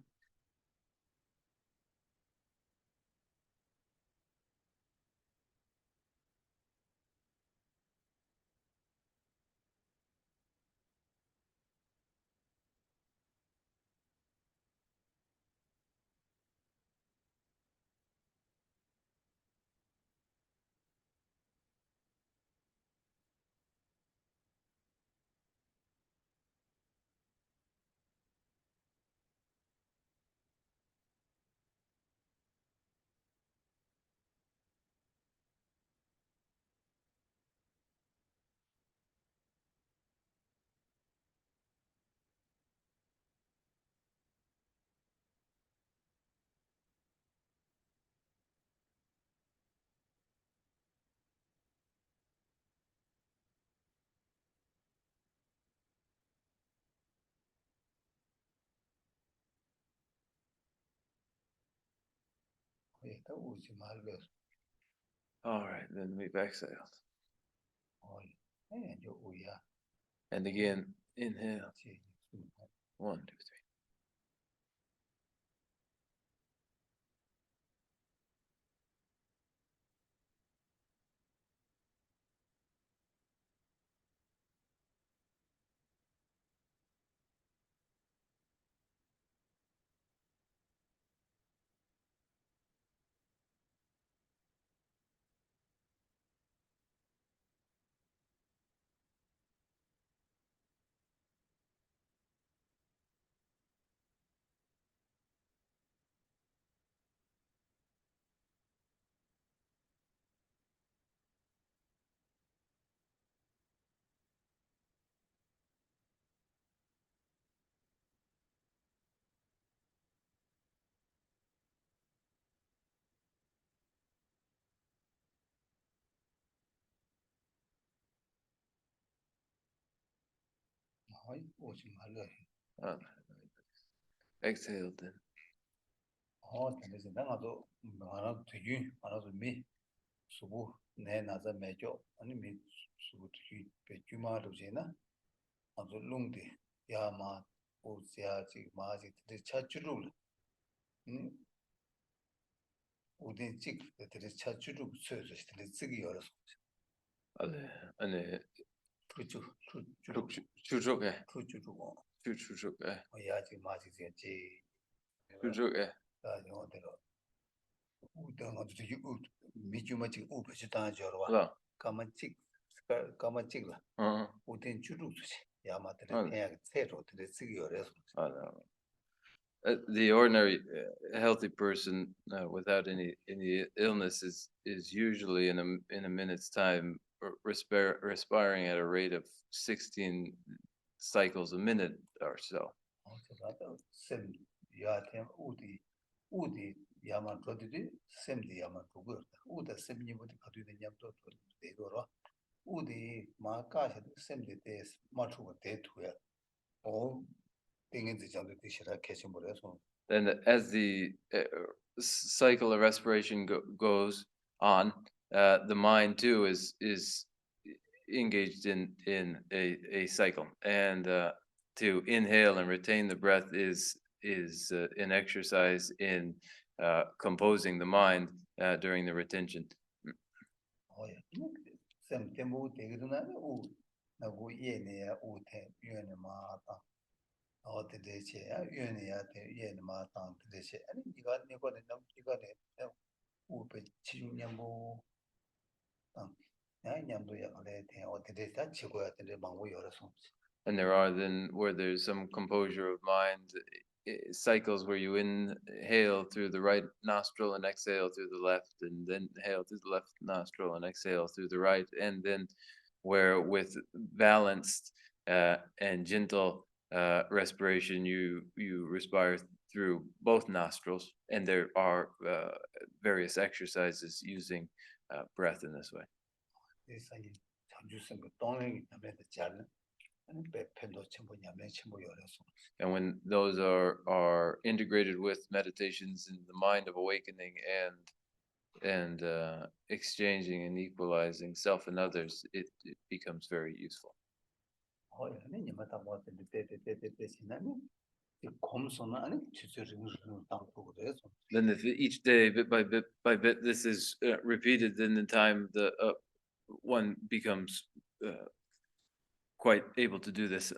All right, then we've exhaled. And again, inhale. 1, 2, 3. Exhale then. 수부 내 나자 매죠 아니 미 수부 배주마로제나 아주 롱디 야마 오지아지 마지 차주루 오딘 찍 차주루 söz 쓰기 어려서 아니 추적해. 야지 마지 제 추적해. 다녀들어 우당 어디 미주마치 우베지다 저러와 까마찍라 우딘 주루지 야마들 해야 새로 쓰기 어려서 The ordinary healthy person without any illness is usually in a minute's time respiring at a rate of 16 cycles a minute or so. 우디 야만 저들이 샘디 야만 두고 우다 샘니부터 가두는 냠도 되고라 우디 마카시 샘디 때 맞추고 대투야 땡인지 정도 되시라 계신 거라서 And as the cycle of respiration goes on, the mind too is engaged in a cycle, and to inhale and retain the breath is an exercise in composing the mind during the retention. 쌤 tempo 되거든요. 우 나고 예네야 우테 유엔에 마다. 대체야 유엔이야 예네 마다 대체. 아니 이거는 남 이거는 우베 치중냠보 냠도야 그래 대 대체다 치고야 되 방법 열어서. And there are then where there's some composure of mind, cycles where you inhale through the right nostril and exhale through the left, and then inhale through the left nostril and exhale through the right, and then where with balanced and gentle respiration you respire through both nostrils, and there are various exercises using breath in this way. 세상에 자주 쓴 동행이 때문에 잘 And when those are integrated with meditations in the mind of awakening and exchanging and equalizing self and others, it becomes very useful. Then if each day, bit by bit, this is repeated, then in time the one becomes quite able to do this.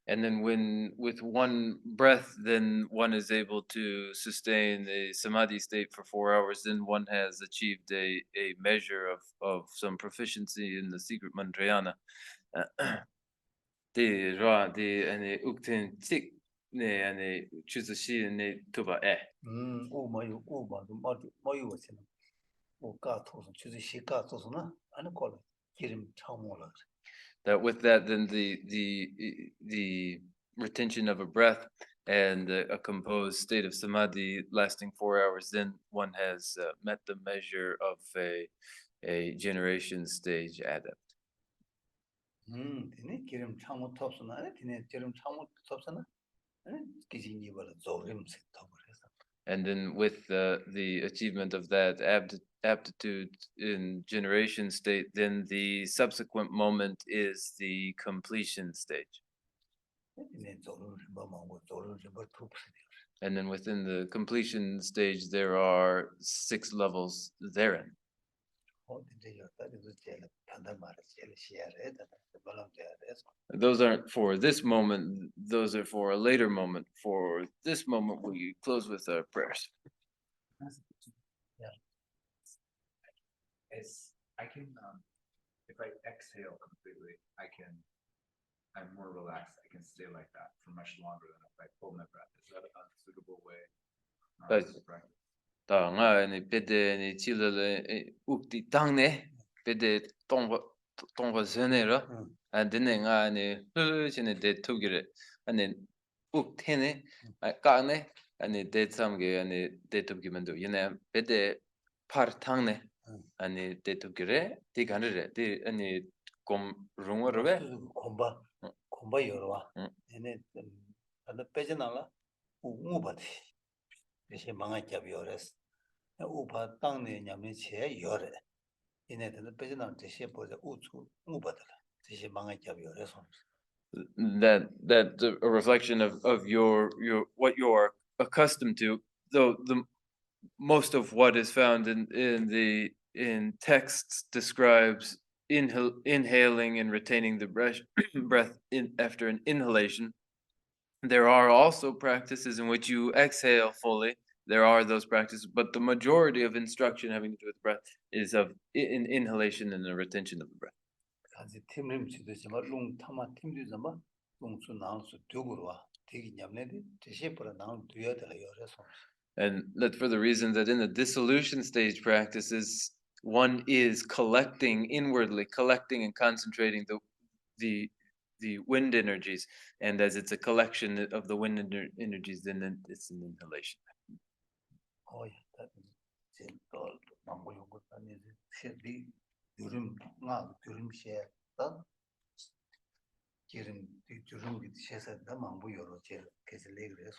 And then when with one breath, then one is able to sustain a samadhi state for 4 hours, then one has achieved a measure of some proficiency in the secret mantrayana. The ra the and ukten tik ne and chuzushi ne tuba that with that then the retention of a breath and a composed state of samadhi lasting 4 hours, then one has met the measure of a generation stage adept. And then with the achievement of that aptitude in generation state, then the subsequent moment is the completion stage. And then within the completion stage, there are 6 levels therein. Those aren't for this moment, those are for a later moment. For this moment, we close with our prayers. I can, if I exhale completely, I'm more relaxed. I can stay like that for much longer than if I pull my breath. Is that a suitable way to practice? Ni pede ni chilele ukti tangne pede tongwa zenera and then nga ni chine de tugire and uktene kane and de samge and de tugimendo yene pede par tangne and de tugire de ganre de and kom rungorwe komba yorwa ene ada pejenala ubati 대신 망하게 요레스 우파 땅내 냠네 체 요레 이네들 빼지나 대신 보자 우주 우바들 대신 망하게 요레스 that's a reflection of your what you're accustomed to, though the most of what is found in texts describes inhaling and retaining the breath in after an inhalation. There are also practices in which you exhale fully. There are those practices, but the majority of instruction having to do with breath is of inhalation and the retention of the breath. And that for the reason that in the dissolution stage practices, one is collecting inwardly, collecting and concentrating the wind energies, and as it's a collection of the wind energies, then it's an inhalation. 망고 요거 아니 셰디 유름 나 유름 셰다 기름 유름 셰다 망고 요로 제 계절에 그래서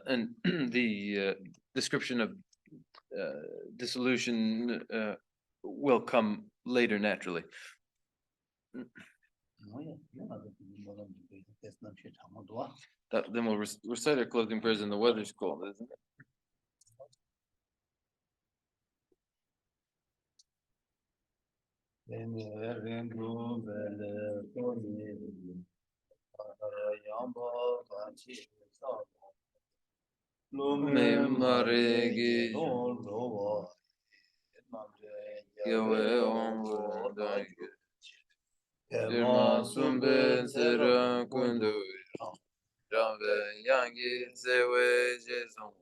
And the description of dissolution will come later naturally. 뭐야 내가 뭐는 됐는 시 참도와 Then we'll recite our closing prayers in the weather's cold, isn't it? Shirma sumbe sera kundu Rambe yangi sewe jesong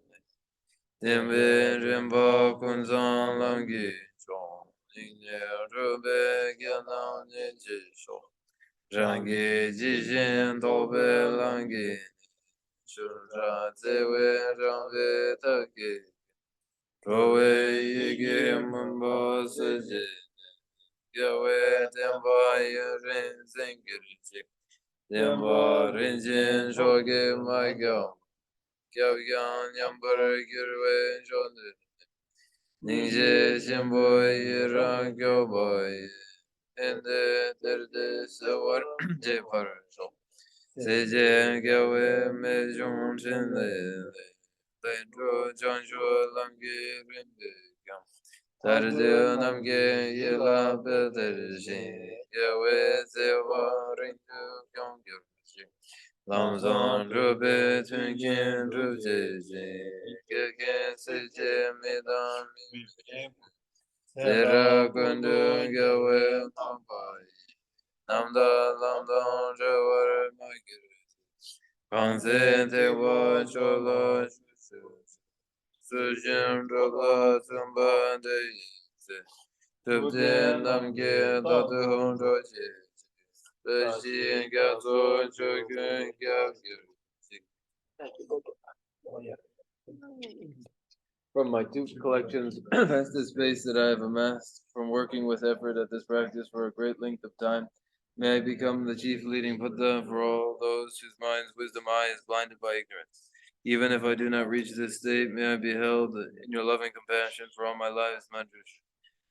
Tembe rimba kunzang langi chong Ningne rube gyanang nyeche shong Rangi jishin tobe langi Shurra tsewe rambe take Rowe yige mumba seje Yawe temba yurin zingiri chik Temba rinjin shoge maigyo Kyab yan yambar girwe shonir Ninje shimbo yira gyoboy Ende dirde sewar jepar shok Seje gyawe me jung chinle Dendro jansho lamge rinbe gyam Tarde namge yela beter shin Gyawe sewa rinju gyam gyam Lamzon rube tunkin ruje shin Gege seje medan Sera kundu gyawe nampai Namda lamdan jawar magir Kanse tewa chola shushu Sujin rogla tumba deyise Tupten namge dadu roje Beshi gazo chokun gyagir From my two collections, vast the space that I have amassed from working with effort at this practice for a great length of time. May I become the chief leading Buddha for all those whose minds' wisdom eye is blinded by ignorance. Even if I do not reach this state, may I be held in your loving compassion for all my life's madrish.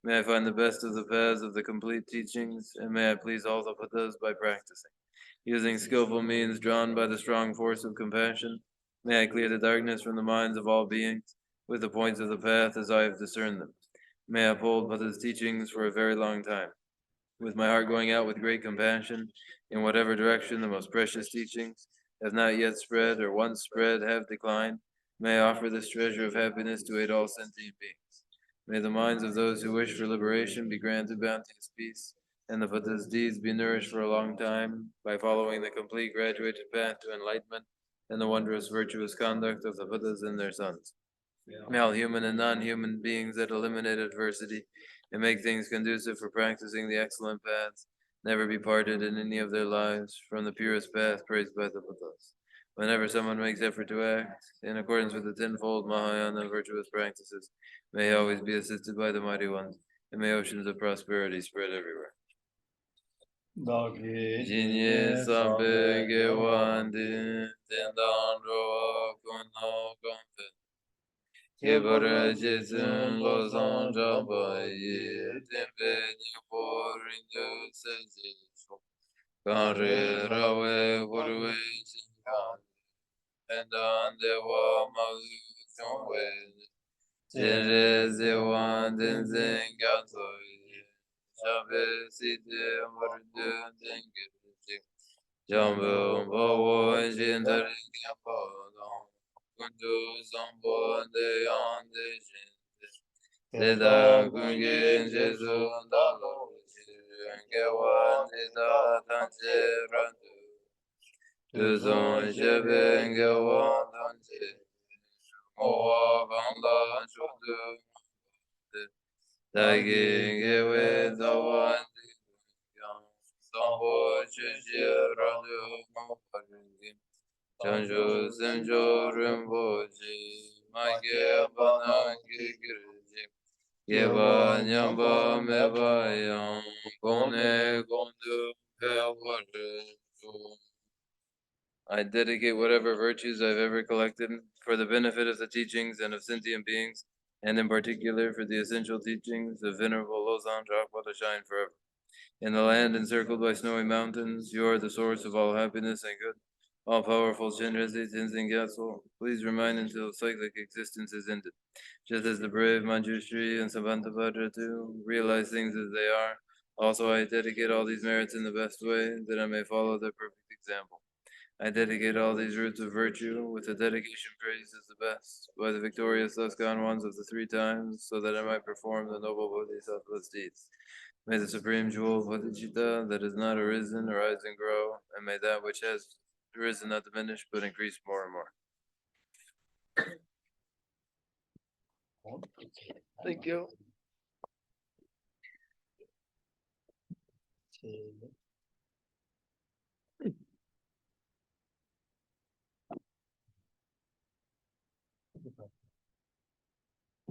May I find the best of the paths of the complete teachings, and may I please all the Buddhas by practicing. Using skillful means drawn by the strong force of compassion, may I clear the darkness from the minds of all beings with the points of the path as I have discerned them. May I uphold Buddha's teachings for a very long time. With my heart going out with great compassion, in whatever direction the most precious teachings have not yet spread or once spread have declined, may I offer this treasure of happiness to aid all sentient beings. May the minds of those who wish for liberation be granted bounteous peace, and the Buddha's deeds be nourished for a long time by following the complete graduated path to enlightenment and the wondrous virtuous conduct of the Buddhas and their sons. May all human and non-human beings that eliminate adversity and make things conducive for practicing the excellent paths never be parted in any of their lives from the purest path praised by the Buddhas. Whenever someone makes effort to act in accordance with the tenfold Mahayana virtuous practices, may he always be assisted by the mighty ones, and may oceans of prosperity spread everywhere. Jinye sambe gewandi tendan roa kono konfen Kebara jesun lozan jambaye tempe nipo rindu seji shok Kanre rawe horwe jingan Endan dewa malu chonwe Jere zewan denzen gansoye Shabe site murdu dengir Jambu bawo jindar gyampo dong Kundu zambo de ande jinde Deda kungin jesu dalo Gewa nida tanje randu Tuzon shebe gewa tanje Mowa bangla shudu Dagi gewe zawan Sambo chishi randu maparingi Chanju senjo rinpoche Magye banangi girji Yeba nyamba meba yang gone gondu peware. I dedicate whatever virtues I've ever collected for the benefit of the teachings and of sentient beings, and in particular for the essential teachings of Venerable Losang Chakpa to shine forever. In the land encircled by snowy mountains, you are the source of all happiness and good. All powerful Shinrasi Tenzin Gyatso, please remind until cyclic existence is ended. Just as the brave Manjushri and Savantabhadra do, realize things as they are. Also, I dedicate all these merits in the best way, that I may follow their perfect example. I dedicate all these roots of virtue, with the dedication praised as the best, by the victorious thus gone ones of the three times, so that I might perform the noble Bodhisattva's deeds. May the supreme jewel of Bodhicitta that has not arisen arise and grow, and may that which has arisen not diminish, but increase more and more. Thank you.